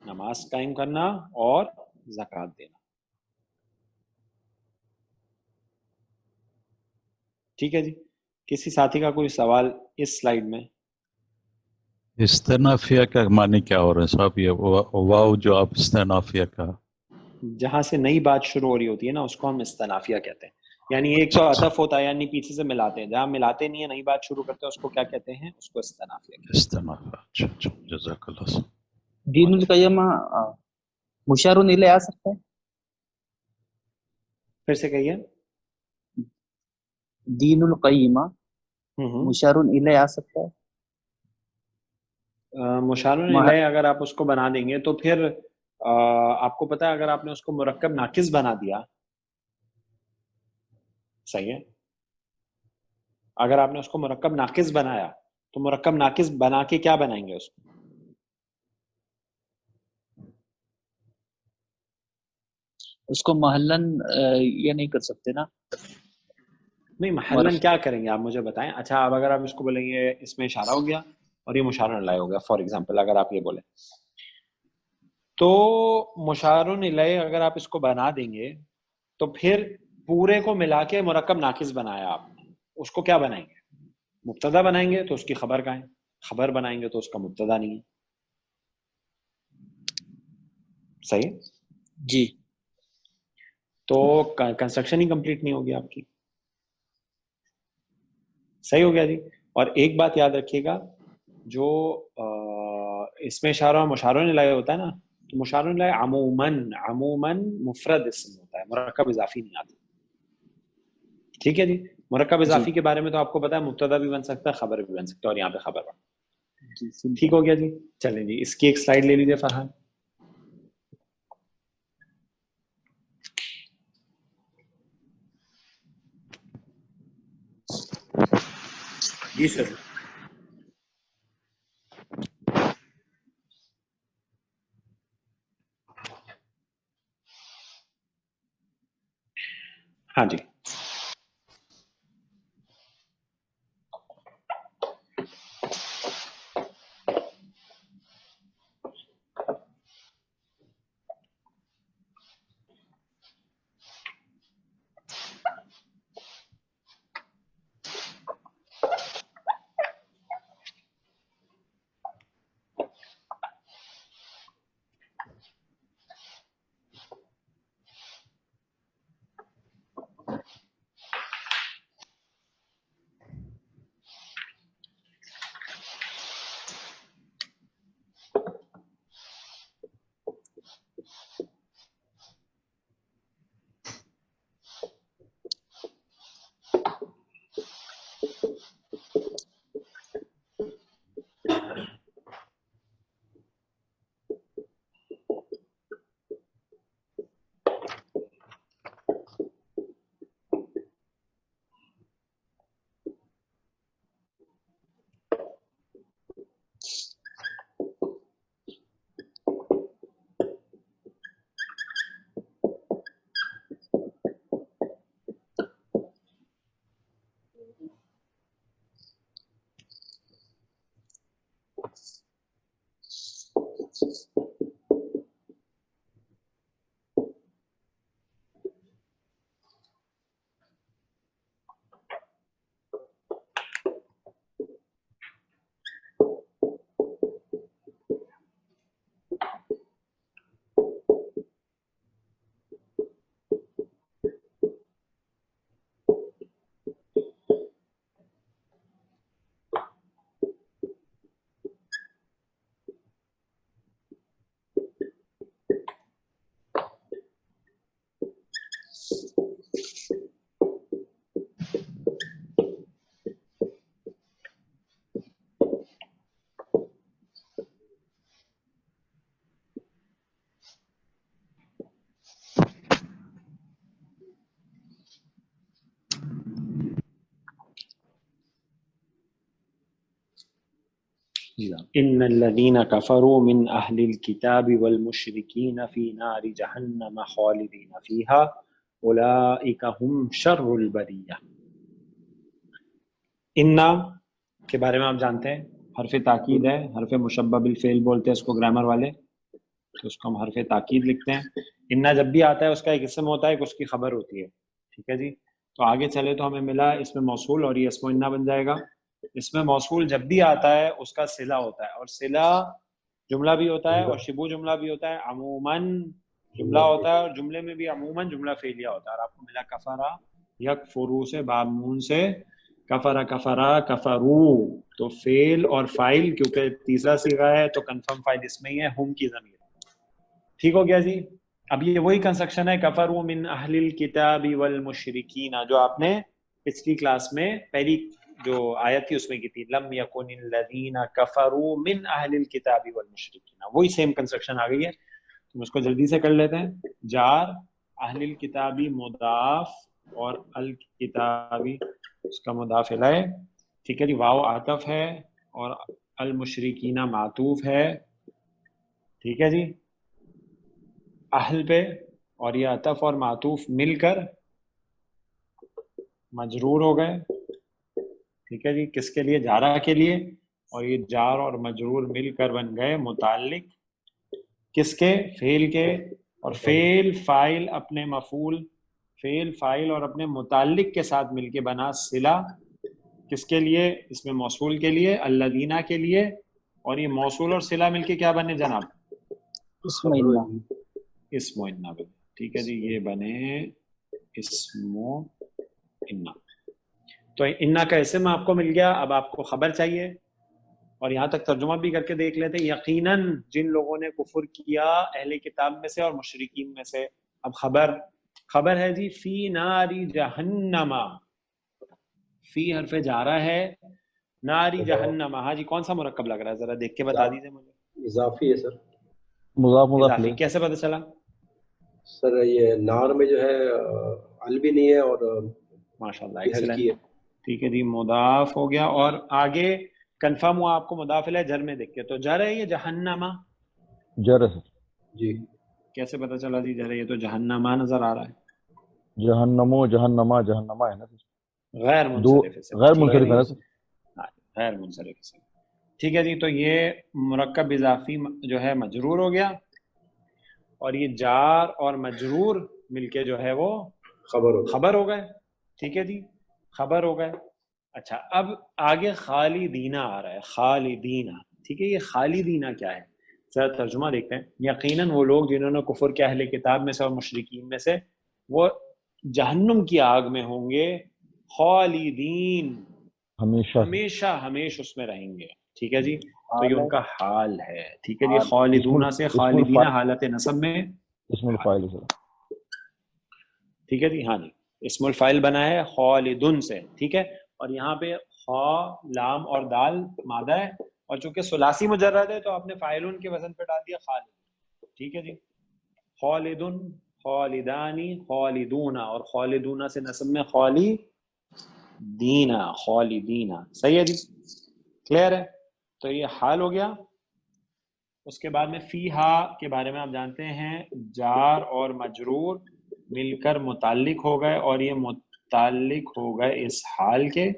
Speaker 1: نماز قائم کرنا اور زکوٰۃ دینا. ٹھیک ہے جی. کسی ساتھی کا کوئی سوال اس سلائیڈ میں؟
Speaker 4: استنافیہ کا معنی کیا ہو رہا ہے صاحب؟ یہ واو جو آپ استنافیہ کا
Speaker 1: جہاں سے نئی بات شروع ہو رہی ہوتی ہے نا اس کو ہم استنافیہ کہتے ہیں. یعنی ایک تو عطف ہوتا ہے، یعنی پیچھے سے ملاتے ہیں، جہاں ملاتے نہیں ہیں نئی بات شروع کرتے ہیں اس کو کیا کہتے ہیں؟ اس کو استنافیہ کہتے ہیں.
Speaker 4: استنافیہ. اچھا اچھا، جزاک اللہ خیر.
Speaker 5: دین القیمہ مشار الیہ آ سکتا ہے؟
Speaker 1: پھر سے کہیے.
Speaker 5: دین القیمہ مشار الیہ آ سکتا ہے؟
Speaker 1: مشار الیہ اگر آپ اس کو بنا دیں گے تو پھر آپ کو پتہ ہے اگر آپ نے اس کو مرکب ناقص بنا دیا، صحیح ہے، اگر آپ نے اس کو مرکب ناقص بنایا تو مرکب ناقص بنا کے کیا بنائیں گے اس کو؟
Speaker 5: اس کو محلن یہ نہیں کر سکتے نا؟
Speaker 1: نہیں، محلن کیا کریں گے آپ مجھے بتائیں. اچھا، اب اگر آپ اس کو بولیں گے اس میں اشارہ ہو گیا اور یہ مشار الیہ ہو گیا، فار ایگزامپل اگر آپ یہ بولیں تو مشار الیہ اگر آپ اس کو بنا دیں گے تو پھر پورے کو ملا کے مرکب ناقص بنایا آپ نے، اس کو کیا بنائیں گے؟ مبتدا بنائیں گے تو اس کی خبر کا ہے، خبر بنائیں گے تو اس کا مبتدا نہیں ہے. صحیح.
Speaker 5: جی.
Speaker 1: تو کنسٹرکشن ہی کمپلیٹ نہیں ہوگی آپ کی. صحیح ہو گیا جی. اور ایک بات یاد رکھیے گا، جو اس میں اشارہ مشار الیہ ہوتا ہے نا، تو مشار الیہ عموماً مفرد اسم ہوتا ہے، مرکب اضافی نہیں آتا. ٹھیک ہے جی. مرکب اضافی کے بارے میں تو آپ کو پتا ہے مبتدا بھی بن سکتا ہے، خبر بھی بن سکتا ہے، اور یہاں پہ خبر بن. ٹھیک ہو گیا جی. چلیں جی، اس کی ایک سلائیڈ لے لیجیے فرحان. جی سر. ہاں جی. ان الذین کفروا من اہل الکتاب والمشرکین فی نار جہنم خالدین فیہا اولئک هم شر البریہ. انا کے بارے میں آپ جانتے ہیں حرف تاکید ہے، حرف مشبہ بالفعل بولتے ہیں اس کو گرامر والے، تو اس کو ہم حرف تاکید لکھتے ہیں. انا جب بھی آتا ہے اس کا ایک اسم ہوتا ہے، ایک اس کی خبر ہوتی ہے. ٹھیک ہے جی. تو آگے چلے تو ہمیں ملا اسم موصول اور یہ اسم انا بن جائے گا. اسم موصول جب بھی آتا ہے اس کا صلہ ہوتا ہے، اور صلہ جملہ بھی ہوتا ہے اور شبو جملہ بھی ہوتا ہے. عموماً جملہ ہوتا ہے اور جملے میں بھی عموماً جملہ فعلیہ ہوتا ہے. اور آپ کو ملا کفرا یکفرو سے باب نون سے کفرا کفرا کفرو، تو فعل اور فاعل کیونکہ تیسرا صیغہ ہے تو کنفرم فاعل اس میں ہی ہے، ہم کی ضمیر. ٹھیک ہو گیا جی. اب یہ وہی کنسٹرکشن ہے کفروا من اہل الکتاب والمشرکین جو آپ نے پچھلی کلاس میں پہلی جو آیت تھی اس میں کی تھی، لم یکن الذین کفروا من اہل الکتاب والمشرکین. وہی سیم کنسٹرکشن آ گئی ہے. ہم اس کو جلدی سے کر لیتے ہیں. جار اہل الکتابی مضاف اور الکتابی اس کا مضاف الیہ. ٹھیک ہے جی. واو عاطف ہے اور المشرکین معطوف ہے. ٹھیک ہے جی. اہل پہ اور یہ عطف اور معطوف مل کر مجرور ہو گئے. ٹھیک ہے جی. کس کے لیے؟ جارہ کے لیے. اور یہ جار اور مجرور مل کر بن گئے متعلق کس کے؟ فعل کے. اور فعل فاعل اپنے مفعول، فعل فاعل اور اپنے متعلق کے ساتھ مل کے بنا صلہ. کس کے لیے؟ اس میں موصول کے لیے، الذین کے لیے. اور یہ موصول اور صلہ مل کے کیا بنے جناب؟
Speaker 5: اسم انا.
Speaker 1: اسم انا بنے. ٹھیک ہے جی. یہ بنے اسم انا. تو انا کا اسم آپ کو مل گیا. اب آپ کو خبر چاہیے اور یہاں تک ترجمہ بھی کر کے دیکھ لیتے ہیں. یقیناً جن لوگوں نے کفر کیا اہل کتاب میں سے اور مشرکین میں سے. اب خبر ہے جی فی ناری جہنم. فی حرف جارہ ہے، ناری جہنم. ہاں جی. کون سا مرکب لگ رہا ہے ذرا دیکھ کے بتا دیجیے مجھے.
Speaker 3: اضافی ہے سر.
Speaker 2: مضاف مضاف
Speaker 1: اضافی.
Speaker 2: الیہ.
Speaker 1: کیسے پتہ چلا؟
Speaker 3: سر یہ نار میں جو ہے ال بھی نہیں ہے اور
Speaker 1: ماشاءاللہ
Speaker 3: بھی ہلکی
Speaker 1: ایکسلنٹ.
Speaker 3: ہے.
Speaker 1: ٹھیک ہے جی. مضاف ہو گیا اور آگے کنفرم ہوا آپ کو مضاف الیہ جر میں دیکھ کے. تو جر ہے یہ جہنما.
Speaker 2: جر ہے سر.
Speaker 3: جی.
Speaker 1: کیسے پتہ چلا جی جر ہے؟ یہ تو جہنما نظر آ رہا ہے.
Speaker 2: جہنمو جہنما جہنما ہے نا سر.
Speaker 1: غیر
Speaker 2: دو
Speaker 1: منصرف اسم.
Speaker 2: غیر
Speaker 1: ٹھیک ہے
Speaker 2: منصرف
Speaker 1: جی.
Speaker 2: ہے نا سر.
Speaker 1: غیر منصرف اسم. ٹھیک ہے جی. تو یہ مرکب اضافی جو ہے مجرور ہو گیا اور یہ جار اور مجرور مل کے جو ہے وہ خبر ہو گئے. ٹھیک ہے جی. خبر ہو گئے. اچھا اب آگے خالدینہ آ رہا ہے. خالدینہ. ٹھیک ہے. یہ خالدینہ کیا ہے ذرا ترجمہ دیکھتے ہیں. یقیناً وہ لوگ جنہوں نے کفر کیا اہل کتاب میں سے اور مشرکین میں سے، وہ جہنم کی آگ میں ہوں گے خالدین،
Speaker 2: ہمیشہ.
Speaker 1: ہمیشہ ہمیش اس میں رہیں گے. ٹھیک ہے جی. تو یہ ان کا حال ہے. ٹھیک ہے جی. خالدونہ سے خالدینہ حالت نصب میں
Speaker 2: اسم الفاعل ہے سر.
Speaker 1: ٹھیک ہے جی. ہاں جی. اسم الفاعل بنا ہے خالدن سے. ٹھیک ہے. اور یہاں پہ خا لام اور دال مادہ ہے اور چونکہ ثلاثی مجرد ہے تو آپ نے فاعلون کے وزن پہ ڈال دیا خالد. ٹھیک ہے جی. خالدن، خالدانی، خالدون. اور خالدون سے نسب میں خالدین، خالدین. صحیح ہے جی. کلیئر ہے. تو یہ حال ہو گیا. اس کے بعد میں فیہا کے بارے میں آپ جانتے ہیں جار اور مجرور مل کر متعلق ہو گئے اور یہ متعلق ہو گئے اس حال کے.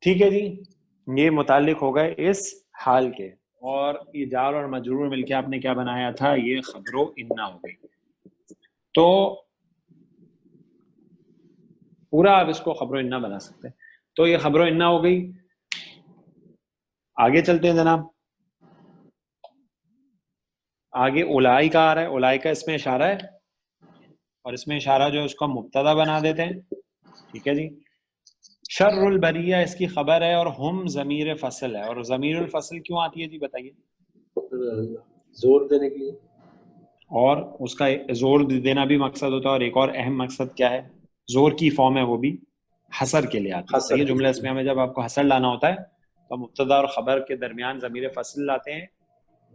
Speaker 1: ٹھیک ہے جی. یہ متعلق ہو گئے اس حال کے اور یہ جار اور مجرور مل کے آپ نے کیا بنایا تھا؟ یہ خبر و انا ہو گئی. تو پورا آپ اس کو خبر و انا بنا سکتے ہیں. تو یہ خبر و انا ہو گئی. آگے چلتے ہیں جناب. آگے اولائی کا آ رہا ہے. اولائی کا اس میں اشارہ ہے اور اس میں اشارہ جو ہے اس کو مبتدا بنا دیتے ہیں. ٹھیک ہے جی. شر البریہ اس کی خبر ہے اور ہم ضمیر فصل ہے. اور ضمیر الفصل کیوں آتی ہے جی بتائیے؟
Speaker 3: زور دینے کے لیے.
Speaker 1: اور اس کا زور دینا بھی مقصد ہوتا ہے اور ایک اور اہم مقصد کیا ہے؟ زور کی فارم ہے وہ بھی حصر کے لیے آتی ہے. صحیح جملہ اس میں جب آپ کو حصر لانا ہوتا ہے تو مبتدا اور خبر کے درمیان ضمیر فصل لاتے ہیں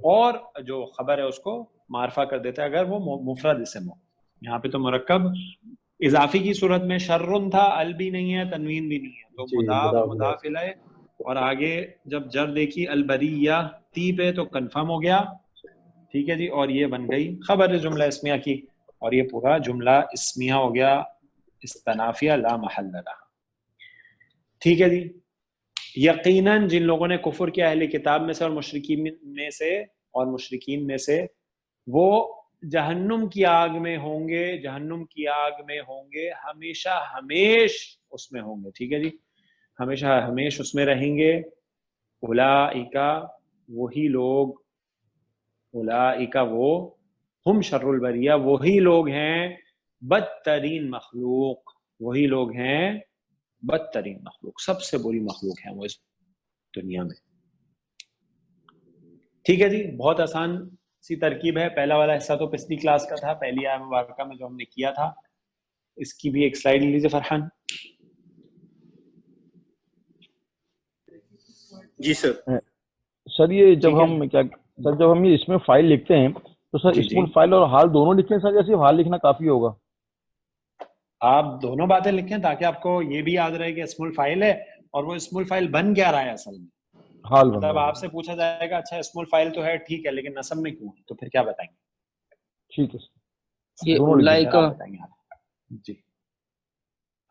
Speaker 1: اور جو خبر ہے اس کو معرفہ کر دیتا ہے اگر وہ مفرد اسم ہو. یہاں پہ تو مرکب اضافی کی صورت میں شرن تھا، ال بھی نہیں ہے، تنوین بھی نہیں ہے، تو مضاف مضاف الیہ اور آگے جب جر دیکھی البریہ تی پہ تو کنفرم ہو گیا. ٹھیک ہے جی, اور یہ بن گئی خبر جملہ اسمیہ کی, اور یہ پورا جملہ اسمیہ ہو گیا استنافیہ لا محل لہا. ٹھیک ہے جی. یقیناً جن لوگوں نے کفر کیا اہل کتاب میں سے اور مشرکین میں سے وہ جہنم کی آگ میں ہوں گے, جہنم کی آگ میں ہوں گے, ہمیشہ ہمیش اس میں ہوں گے. ٹھیک ہے جی, ہمیشہ ہمیش اس میں رہیں گے. اولئک وہی لوگ, اولئک وہ, ہم شر البریہ وہی لوگ ہیں بدترین مخلوق, وہی لوگ ہیں بدترین مخلوق, سب سے بری مخلوق ہیں وہ اس دنیا میں. ٹھیک ہے جی, بہت آسان سی ترکیب ہے. پہلا والا حصہ تو پچھلی کلاس کا تھا, پہلی آیت مبارکہ میں جو ہم نے کیا تھا. اس کی بھی ایک سلائیڈ لیجیے فرحان.
Speaker 6: جی سر.
Speaker 2: سر یہ جب ہم کیا سر جب ہم اس میں فائل لکھتے ہیں تو سر اسم الفائل اور حال دونوں لکھیں سر, یا صرف حال لکھنا کافی ہوگا؟
Speaker 1: آپ دونوں باتیں لکھیں تاکہ آپ کو یہ بھی یاد رہے کہ اسم الفائل ہے, اور وہ اسم الفائل بن کیا رہا ہے اصل میں.
Speaker 2: حال
Speaker 1: مطلب آپ سے پوچھا جائے گا اچھا اسم الفائل تو ہے ٹھیک ہے لیکن نصب میں کیوں ہے, تو پھر کیا بتائیں گے؟
Speaker 2: ٹھیک ہے
Speaker 5: یہ اولئک
Speaker 1: بتائیں گے آپ. جی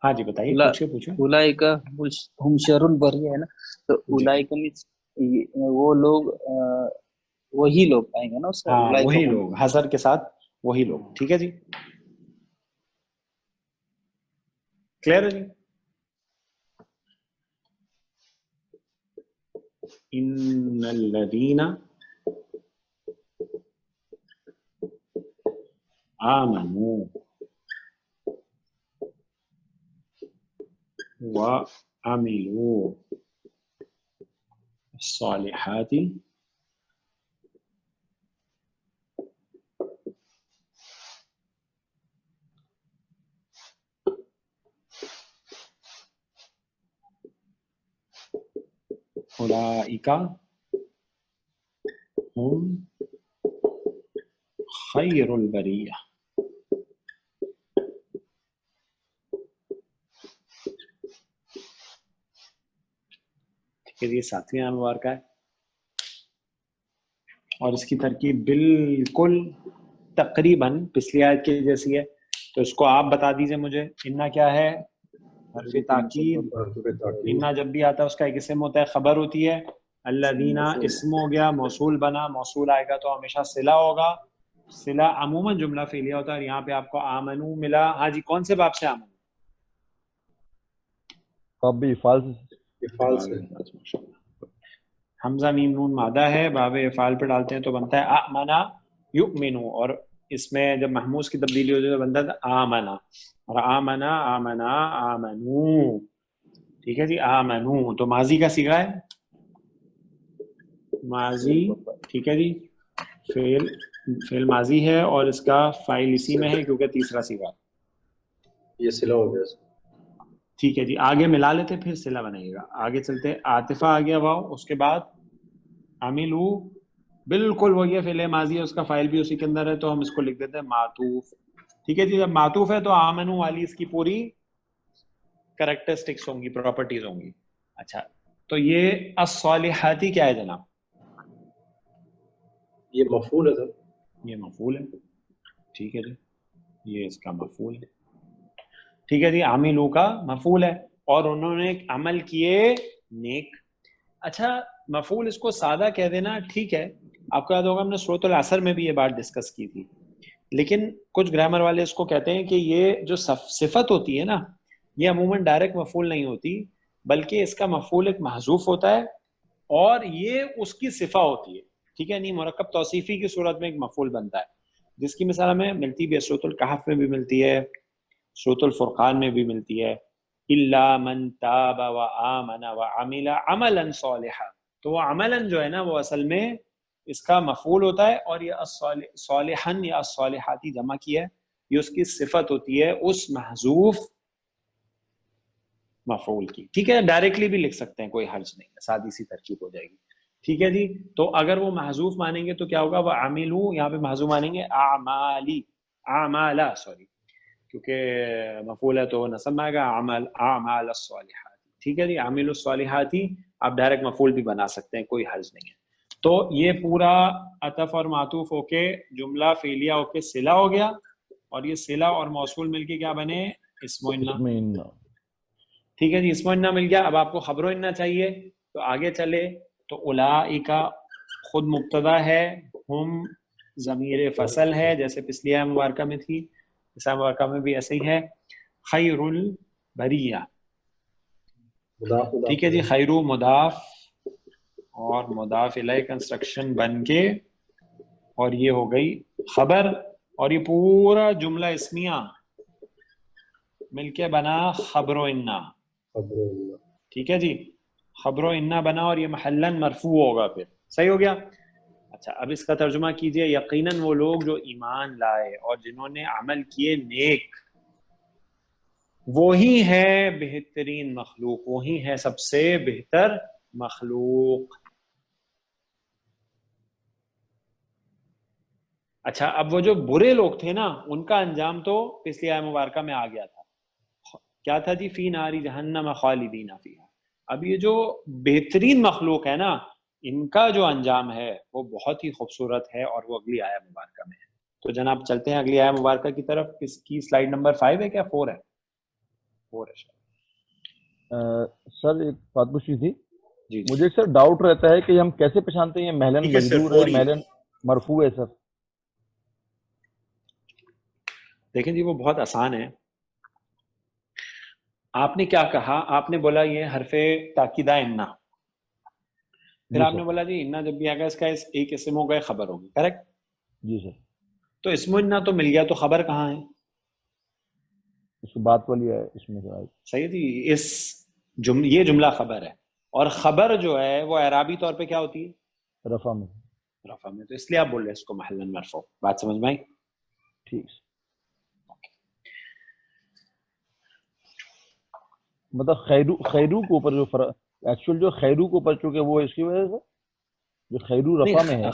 Speaker 1: ہاں جی بتائیے, پوچھیں.
Speaker 5: اولئک ہم شر البریہ ہے نا, تو اولئک وہ لوگ وہی لوگ آئیں گے نا اس کا,
Speaker 1: ہاں وہی لوگ حضر کے ساتھ وہی لوگ. ٹھیک ہے جی, کلیئر ہے جی. ان الذین آمنوا وعملوا الصالحات اولئک ہم خیر البریہ. ٹھیک ہے یہ ساتویں آیت مبارکہ ہے, اور اس کی ترکیب بالکل تقریباً پچھلی آیت کی جیسی ہے. تو اس کو آپ بتا دیجئے مجھے, انا کیا ہے؟ حرف تاکید. انا جب بھی آتا ہے اس کا ایک اسم ہوتا ہے, خبر ہوتی ہے. الذین اسم ہو گیا, موصول بنا, موصول آئے گا تو ہمیشہ صلہ ہوگا. صلہ عموماً جملہ فعلیہ ہوتا ہے, اور یہاں پہ آپ کو آمنو ملا. ہاں جی, کون سے باب سے آمنو؟
Speaker 2: باب افعال سے.
Speaker 1: حمزہ میم نون مادہ ہے, باب افعال پہ ڈالتے ہیں تو بنتا ہے آمنا یؤمنو, اور اس میں جب محموس کی تبدیلی ہوتی ہے تو بنتا ہے آمنا, اور آمنا آمنا آمنو. ٹھیک ہے جی, آمنو تو ماضی کا صیغہ ہے, ماضی. ٹھیک ہے جی, فعل ماضی ہے, اور اس کا فاعل اسی میں ہے کیونکہ تیسرا صیغہ.
Speaker 3: یہ صلہ ہو گیا.
Speaker 1: ٹھیک ہے جی, آگے ملا لیتے پھر صلہ بنائیے گا. آگے چلتے, عاطفہ آ گیا واو, اس کے بعد عملو, بالکل وہی ہے, فعل ماضی ہے, اس کا فاعل بھی اسی کے اندر ہے, تو ہم اس کو لکھ دیتے ہیں معطوف. ٹھیک ہے جی, جب معطوف ہے تو آمنو والی اس کی پوری کریکٹرسٹکس ہوں گی, پراپرٹیز ہوں گی. اچھا, تو یہ الصالحاتی کیا ہے جناب؟
Speaker 3: یہ مفعول ہے سر. یہ
Speaker 1: مفعول ہے. ٹھیک ہے جی, یہ اس کا مفعول ہے. ٹھیک ہے جی, عاملو کا مفعول ہے, اور انہوں نے عمل کیے نیک. اچھا, مفعول اس کو سادہ کہہ دینا ٹھیک ہے, آپ کو یاد ہوگا ہم نے سورۃ العصر میں بھی یہ بات ڈسکس کی تھی, لیکن کچھ گرامر والے اس کو کہتے ہیں کہ یہ جو صفت ہوتی ہے نا, یہ عموماً ڈائریکٹ مفعول نہیں ہوتی, بلکہ اس کا مفعول ایک محذوف ہوتا ہے, اور یہ اس کی صفہ ہوتی ہے. ٹھیک ہے, نہیں مرکب توصیفی کی صورت میں ایک مفعول بنتا ہے, جس کی مثال ہمیں ملتی بھی ہے, سورۃ الکہف میں بھی ملتی ہے, سورۃ الفرقان میں بھی ملتی ہے, الا من تاب وآمن وعمل عملا صالحا. تو وہ عملا جو ہے نا وہ اصل میں اس کا مفعول ہوتا ہے, اور یہ صالحا یا الصالحاتی جمع کی ہے, یہ اس کی صفت ہوتی ہے اس محذوف مفعول کی. ٹھیک ہے, ڈائریکٹلی بھی لکھ سکتے ہیں, کوئی حرج نہیں ہے, سادی سی ترکیب ہو جائے گی. ٹھیک ہے جی, تو اگر وہ محذوف مانیں گے تو کیا ہوگا؟ وہ عاملو, یہاں پہ محذوف مانیں گے اعمالی, اعمالا, سوری کیونکہ مفعول ہے تو نصب میں آئے گا, عمل اعمال الصالحات. ٹھیک ہے جی, عامل الصالحاتی آپ ڈائریکٹ مفعول بھی بنا سکتے ہیں, کوئی حرج نہیں ہے. تو یہ پورا عطف اور معطوف ہو کے جملہ فعلیہ ہو کے صلہ ہو گیا, اور یہ صلہ اور موصول مل کے کیا بنے, اسم و انہ.
Speaker 2: اسم ان.
Speaker 1: ٹھیک ہے جی, اسم و انہ مل گیا. اب آپ کو خبر و انہ چاہیے, تو آگے چلے تو اولئک خود مبتدا ہے, ہم ضمیر فصل ہے جیسے پچھلی آیہ مبارکہ میں تھی, اس آیہ مبارکہ میں بھی ایسے ہی ہے. خیر البریہ,
Speaker 3: مضاف
Speaker 1: ٹھیک ہے جی, خیرو مضاف اور مضاف الیہ کنسٹرکشن بن کے, اور یہ ہو گئی خبر, اور یہ پورا جملہ اسمیہ مل کے بنا خبر و انہ.
Speaker 3: خبر اللہ.
Speaker 1: ٹھیک ہے جی, خبر و انہ بنا, اور یہ محلاً مرفوع ہوگا پھر. صحیح ہو گیا. اچھا, اب اس کا ترجمہ کیجئے. یقیناً وہ لوگ جو ایمان لائے اور جنہوں نے عمل کیے نیک, وہی ہے بہترین مخلوق, وہی ہے سب سے بہتر مخلوق. اچھا, اب وہ جو برے لوگ تھے نا, ان کا انجام تو پچھلی آیہ مبارکہ میں آ گیا تھا. کیا تھا جی, فی ناری جہنم خالدین فیہا. اب یہ جو بہترین مخلوق ہے نا, ان کا جو انجام ہے وہ بہت ہی خوبصورت ہے, اور وہ اگلی آیہ مبارکہ میں ہے. تو جناب چلتے ہیں اگلی آیہ مبارکہ کی طرف. اس کی سلائیڈ نمبر 5 ہے کیا 4 ہے؟ 4 ہے شاید.
Speaker 2: سر ایک بات پوچھی تھی
Speaker 1: جی
Speaker 2: مجھے, سر ڈاؤٹ رہتا ہے کہ ہم کیسے پہچانتے ہیں محلن
Speaker 1: ٹھیک ہے سر,
Speaker 2: مجرور
Speaker 1: 4
Speaker 2: ہے
Speaker 1: ہی ہے.
Speaker 2: محلن مرفوع ہے سر؟
Speaker 1: دیکھیں جی, وہ بہت آسان ہے. آپ نے کیا کہا, آپ نے بولا یہ حرف تاکیدہ انہ, پھر
Speaker 2: جی
Speaker 1: آپ نے
Speaker 2: سر.
Speaker 1: بولا جی انہ جب بھی آ گیا اس کا ایک اسم ہوگا, ایک خبر ہوگی, کریکٹ؟
Speaker 2: جی سر.
Speaker 1: تو اسم انہ تو مل گیا, تو خبر کہاں ہے؟
Speaker 2: اس کی بات والی ہے اس میں سر.
Speaker 1: صحیح جی, یہ جملہ خبر ہے, اور خبر جو ہے وہ اعرابی طور پہ کیا ہوتی ہے؟
Speaker 2: رفع میں.
Speaker 1: رفع میں. تو اس لیے آپ بول رہے ہیں اس کو محلاً مرفوع. بات سمجھ میں آئی؟
Speaker 2: ٹھیک سر. مطلب خیرو کے اوپر جو ایکچوئل جو خیرو کے اوپر چونکہ وہ اس کی وجہ سے جو خیرو رفع میں ہے.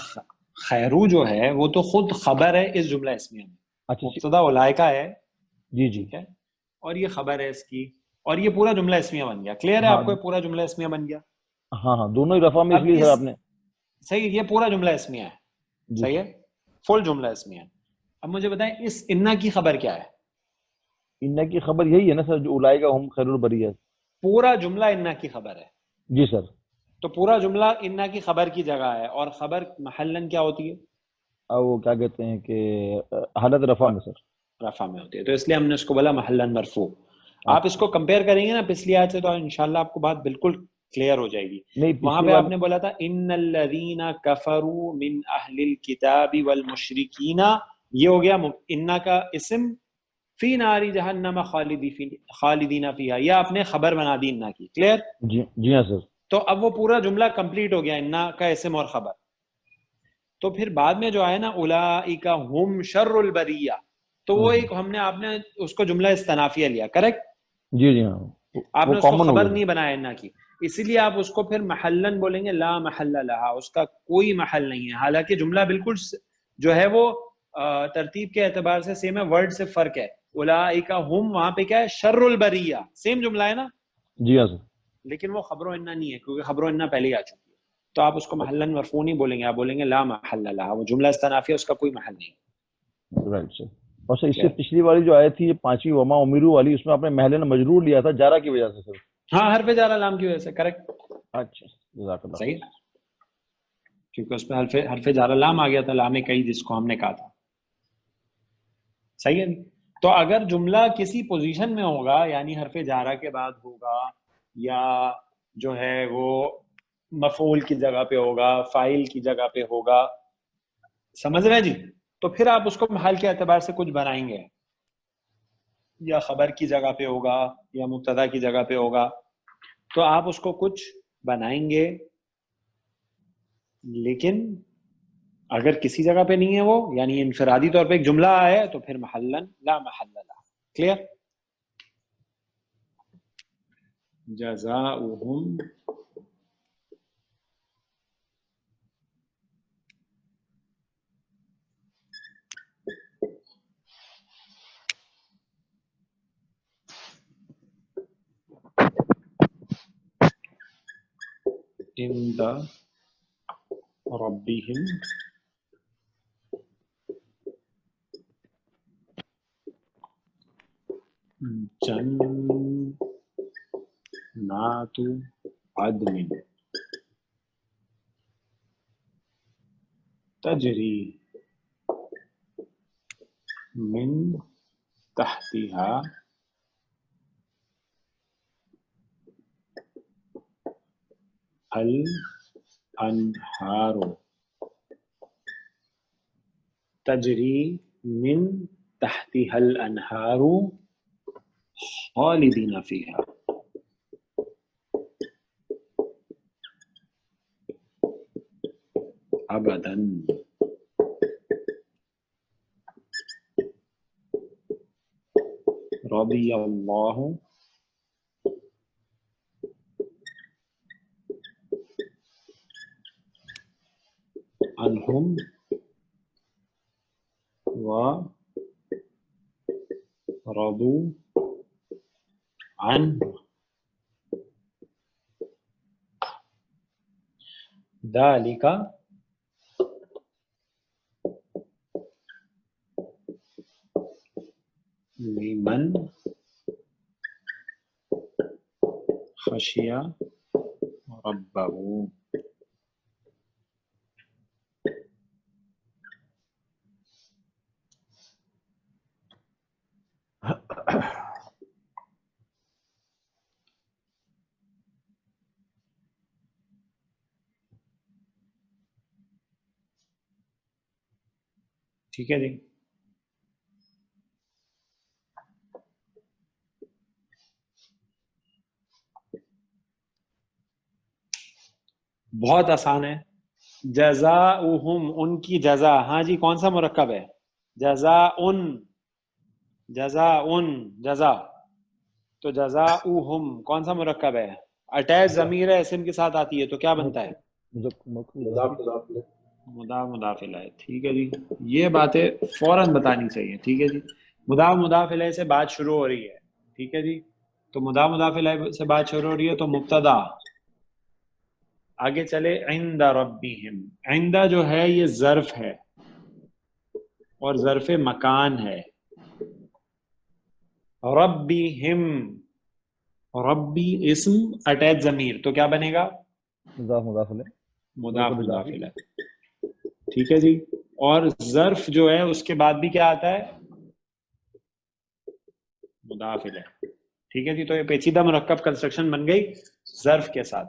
Speaker 1: خیرو جو ہے وہ تو خود خبر ہے اس جملہ اسمیہ میں.
Speaker 2: اچھا
Speaker 1: مبتدا اولئک ہے,
Speaker 2: جی جی.
Speaker 1: ٹھیک ہے, اور یہ خبر ہے اس کی, اور یہ پورا جملہ اسمیہ بن گیا. کلیئر ہے
Speaker 2: ہاں
Speaker 1: آپ کو؟ یہ پورا جملہ اسمیہ بن گیا.
Speaker 2: ہاں ہاں, دونوں ہی رفع میں اس
Speaker 1: اب
Speaker 2: لیے سر آپ نے.
Speaker 1: صحیح, یہ پورا جملہ اسمیہ ہے.
Speaker 2: جی
Speaker 1: صحیح ہے, فل جملہ اسمیہ ہے. اب مجھے بتائیں اس انہ کی خبر کیا ہے؟
Speaker 2: انہ کی خبر یہی ہے نا سر, جو اولئک ہم خیر البریہ.
Speaker 1: پورا جملہ انہ کی خبر ہے.
Speaker 2: جی سر.
Speaker 1: تو پورا جملہ انہ کی خبر کی جگہ ہے, اور خبر محلاً کیا ہوتی ہے؟
Speaker 2: وہ کیا کہتے ہیں کہ حالت رفع میں سر.
Speaker 1: رفع میں ہوتی ہے, تو اس لیے ہم نے اس کو بولا محلاً مرفوع. آپ اس کو کمپیئر کریں گے نا پچھلی آیت سے, تو انشاءاللہ آپ کو بات بالکل کلیئر ہو جائے گی.
Speaker 2: نہیں
Speaker 1: وہاں
Speaker 2: پچھلی
Speaker 1: پہ
Speaker 2: بار.
Speaker 1: آپ نے بولا تھا ان الذین کفروا من اہل الکتاب والمشرکین, یہ ہو گیا انہ کا اسم, فی ناری جہنم خالدین فیہا, یہ آپ نے خبر بنا دی انہ کی. کلیئر؟
Speaker 2: جی ہاں سر.
Speaker 1: تو اب وہ پورا جملہ کمپلیٹ ہو گیا, انہ کا اسم اور خبر. تو پھر بعد میں جو آیا نا اولئک ہم شر البریہ, تو وہ ایک ہم نے, آپ نے اس کو جملہ استنافیہ لیا, کریکٹ؟
Speaker 2: جی جی ہاں,
Speaker 1: آپ
Speaker 2: وہ
Speaker 1: نے اس کو
Speaker 2: کامن ہو
Speaker 1: خبر
Speaker 2: گیا.
Speaker 1: نہیں بنایا انہ کی, اسی لیے آپ اس کو پھر محلاً بولیں گے, لا محل لہا, اس کا کوئی محل نہیں ہے. حالانکہ جملہ بالکل جو ہے وہ ترتیب کے اعتبار سے سیم ہے, ورڈ سے فرق ہے. اولئک ہم, وہاں پہ کیا ہے, شر البریہ, سیم جملہ ہے نا,
Speaker 2: جی ہاں سر.
Speaker 1: لیکن وہ خبر و انہ نہیں ہے, کیونکہ خبر و انہ پہلے ہی آ چکی ہے. تو آپ اس کو محلاً مرفوع نہیں بولیں گے, آپ بولیں گے لا محل لہا, وہ جملہ استنافیہ, اس کا کوئی محل نہیں.
Speaker 2: Right sir. اور سر اس سے پچھلی والی جو آئی تھی 5ویں وما امیرو والی, اس میں آپ نے محلن مجرور لیا تھا جارہ کی وجہ سے سر.
Speaker 1: ہاں, حرف جارہ لام کی وجہ سے, کریکٹ.
Speaker 2: اچھا, جزاک اللہ.
Speaker 1: صحیح, کیونکہ اس پہ حرف جارہ لام آ گیا تھا, لام کئی جس کو ہم نے کہا تھا. صحیح ہے. تو اگر جملہ کسی پوزیشن میں ہوگا, یعنی حرف جارہ کے بعد ہوگا, یا جو ہے وہ مفعول کی جگہ پہ ہوگا, فاعل کی جگہ پہ ہوگا, سمجھ رہے ہیں جی, تو پھر آپ اس کو محل کے اعتبار سے کچھ بنائیں گے, یا خبر کی جگہ پہ ہوگا, یا مبتدا کی جگہ پہ ہوگا, تو آپ اس کو کچھ بنائیں گے. لیکن اگر کسی جگہ پہ نہیں ہے وہ, یعنی انفرادی طور پہ ایک جملہ ہے, تو پھر محلاً لا محل لہا. کلیئر؟ جزاؤہم عند ربهم جنات عدن تجری من تحتها الانہار تجری من تحتها الانہار خالدین فیہا ابدا رضی اللہ عنہم و رضوا عنہ ذالک لمن خشی ربہ. ٹھیک ہے جی. بہت آسان ہے. جزاؤہم ان کی جزا. ہاں جی کون سا مرکب ہے؟ جزاؤن جزاؤن جزا. تو جزاؤہم کون سا مرکب ہے؟ اٹیچ ضمیر ہے اسم کے ساتھ آتی ہے تو کیا بنتا ہے؟ مضاف مضاف الیہ. ٹھیک ہے جی. یہ باتیں فوراً بتانی چاہیے. ٹھیک ہے جی. مضاف مضاف الیہ سے بات شروع ہو رہی ہے. ٹھیک ہے جی. تو مضاف مضاف الیہ سے بات شروع ہو رہی ہے تو مبتدا. آگے چلے عند ربہم. عند جو ہے یہ ظرف ہے اور ظرف مکان ہے. ربہم ربی اسم اٹیچ ضمیر تو کیا بنے گا؟
Speaker 2: مضاف مضاف الیہ.
Speaker 1: مضاف مضاف الیہ. ٹھیک ہے جی. اور ظرف جو ہے اس کے بعد بھی کیا آتا ہے؟ مضاف الیہ. ٹھیک ہے جی. تو یہ پیچیدہ مرکب کنسٹرکشن بن گئی ظرف کے ساتھ.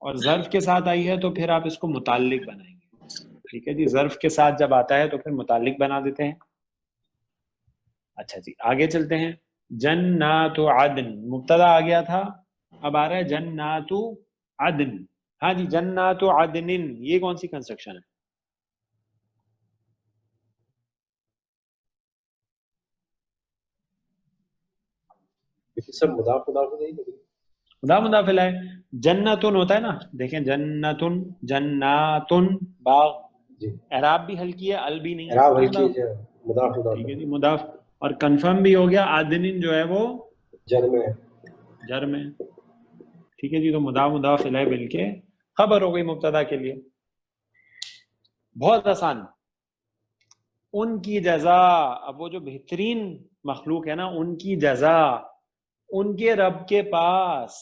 Speaker 1: اور ظرف کے ساتھ آئی ہے تو پھر آپ اس کو متعلق بنائیں گے. ٹھیک ہے جی. ظرف کے ساتھ جب آتا ہے تو پھر متعلق بنا دیتے ہیں. اچھا جی آگے چلتے ہیں. جنات عدن مبتدا آ گیا تھا. اب آ رہا ہے جنات عدن. ہاں جی جنات عدن یہ کون سی کنسٹرکشن ہے؟
Speaker 3: سب مضاف مضاف نہیں لگے.
Speaker 1: مضاف مضاف الیہ. جنتن ہوتا ہے نا. دیکھیں جنتن جناتن باغ.
Speaker 3: جی
Speaker 1: اعراب بھی ہلکی ہے ال بھی نہیں.
Speaker 3: اعراب ہلکی ہے. مضاف مضاف
Speaker 1: ٹھیک ہے جی. مضاف اور کنفرم بھی ہو گیا. عدن جو ہے وہ
Speaker 3: جر میں.
Speaker 1: جر میں. ٹھیک ہے جی. تو مضاف مضاف الیہ مل کے خبر ہو گئی مبتدا کے لیے. بہت آسان. ان کی جزا. اب وہ جو بہترین مخلوق ہے نا ان کی جزا ان کے رب کے پاس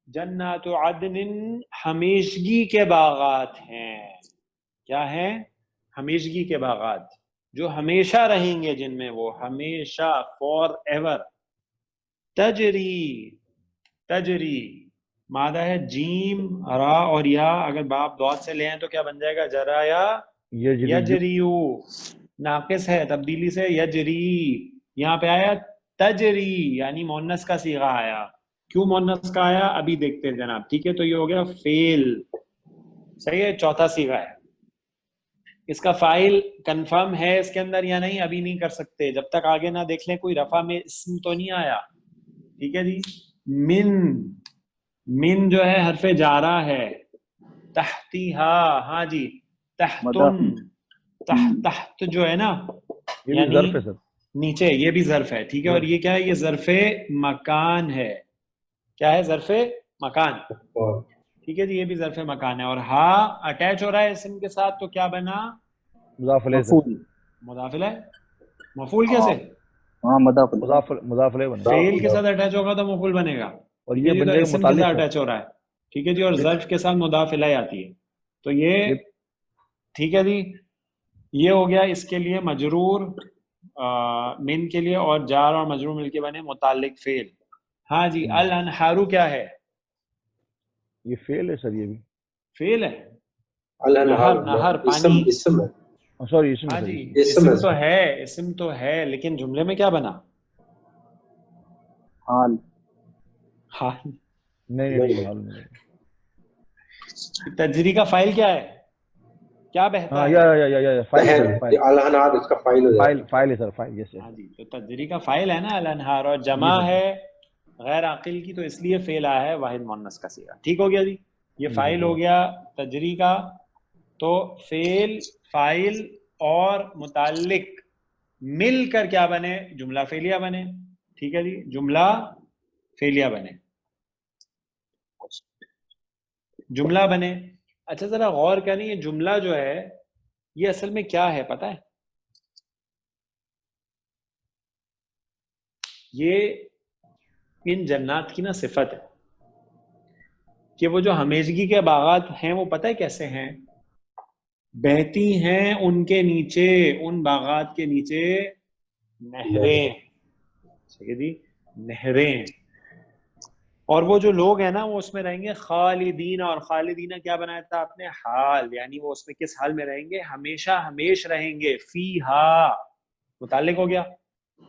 Speaker 1: جنات عدن ہمیشگی کے باغات ہیں. کیا ہیں؟ ہمیشگی کے باغات جو ہمیشہ رہیں گے جن میں وہ ہمیشہ فور ایور. تجری تجری مادہ ہے جیم را اور یا. اگر باپ ضاد سے لے ہیں تو کیا بن جائے گا؟ جرا یا یجریو. ناقص ہے تبدیلی سے یجری. یہاں پہ آیا تجری یعنی مونس کا صیغہ آیا. کیوں مونس کا آیا ابھی دیکھتے ہیں جناب. ٹھیک ہے. تو یہ ہو گیا فیل. صحیح ہے. چوتھا صیغہ ہے. اس کا فائل کنفرم ہے اس کے اندر یا نہیں ابھی نہیں کر سکتے جب تک آگے نہ دیکھ لیں کوئی رفع میں اسم تو نہیں آیا. ٹھیک ہے جی. من من جو ہے حرف جارہ ہے. تحتیہا. ہاں جی تحتن. تحت جو ہے نا یعنی نیچے یہ بھی ظرف ہے. ٹھیک ہے. اور یہ کیا ہے؟ یہ ظرف مکان ہے. کیا ہے؟ ظرف مکان. ٹھیک ہے جی, یہ بھی ظرف مکان ہے. اور ہا اٹیچ ہو رہا ہے اسم کے ساتھ تو کیا بنا؟
Speaker 2: مضاف الیہ.
Speaker 5: مفعول.
Speaker 1: مضاف الیہ. مفعول کیسے؟
Speaker 5: ہاں مضاف الیہ.
Speaker 2: مضاف الیہ بنے گا.
Speaker 1: فعل کے ساتھ اٹیچ ہوگا تو مفعول بنے گا.
Speaker 2: اور
Speaker 1: ٹھیک ہے
Speaker 2: یہ
Speaker 1: جی,
Speaker 2: بن
Speaker 1: تو
Speaker 2: جائے گا
Speaker 1: اسم کے
Speaker 2: متعلق
Speaker 1: ساتھ
Speaker 2: ہے.
Speaker 1: اٹیچ ہو رہا ہے. ٹھیک ہے جی, اور ظرف کے ساتھ مضاف الیہ آتی ہے. تو یہ ٹھیک ہے جی, یہ ہو گیا اس کے لیے مجرور من کے لیے, اور جار اور مجرور مل کے بنے متعلق فعل. ہاں جی, الانہارو کیا ہے؟
Speaker 2: یہ فعل ہے سر, یہ بھی
Speaker 1: فعل ہے.
Speaker 3: الانہار
Speaker 1: نہر پانی.
Speaker 3: اسم ہے.
Speaker 2: سوری اسم
Speaker 1: ہاں
Speaker 2: ہے
Speaker 1: جی,
Speaker 2: سر.
Speaker 1: اسم تو ہے, اسم تو ہے, لیکن جملے میں کیا بنا؟
Speaker 5: حال.
Speaker 1: ہاں.
Speaker 2: نہیں حال نہیں.
Speaker 1: تجری کا فائل کیا ہے؟ کیا بہتا
Speaker 2: ہاں
Speaker 1: ہے؟
Speaker 2: یا فائل ہے سر, فائل.
Speaker 3: الانہار اس کا فائل ہو جائے گا.
Speaker 2: فائل ہے سر, فائل. یس
Speaker 1: ہاں جی, تو تجری کا فائل ہے نا الانہار, اور
Speaker 2: جی
Speaker 1: جمع
Speaker 2: سر.
Speaker 1: ہے غیر عاقل کی, تو اس لیے فعل آیا ہے واحد مؤنث کا صیغہ. ٹھیک ہو گیا جی, یہ فائل ہو گیا تجری کا. تو فعل, فائل اور متعلق مل کر کیا بنے؟ جملہ فعلیہ بنے. ٹھیک ہے جی, جملہ فعلیہ بنے, جملہ بنے. اچھا ذرا غور کریں, یہ جملہ جو ہے یہ اصل میں کیا ہے پتہ ہے؟ یہ ان جنات کی نا صفت ہے کہ وہ جو ہمیشگی کے باغات ہیں وہ پتہ ہے کیسے ہیں؟ بہتی ہیں ان کے نیچے, ان باغات کے نیچے نہریں. ٹھیک ہے جی, نہریں. اور وہ جو لوگ ہیں نا وہ اس میں رہیں گے خالدین, اور خالدین کیا بنایا تھا آپ نے؟ حال. یعنی وہ اس میں کس حال میں رہیں گے؟ ہمیشہ ہمیش رہیں گے. فیہا متعلق ہو گیا.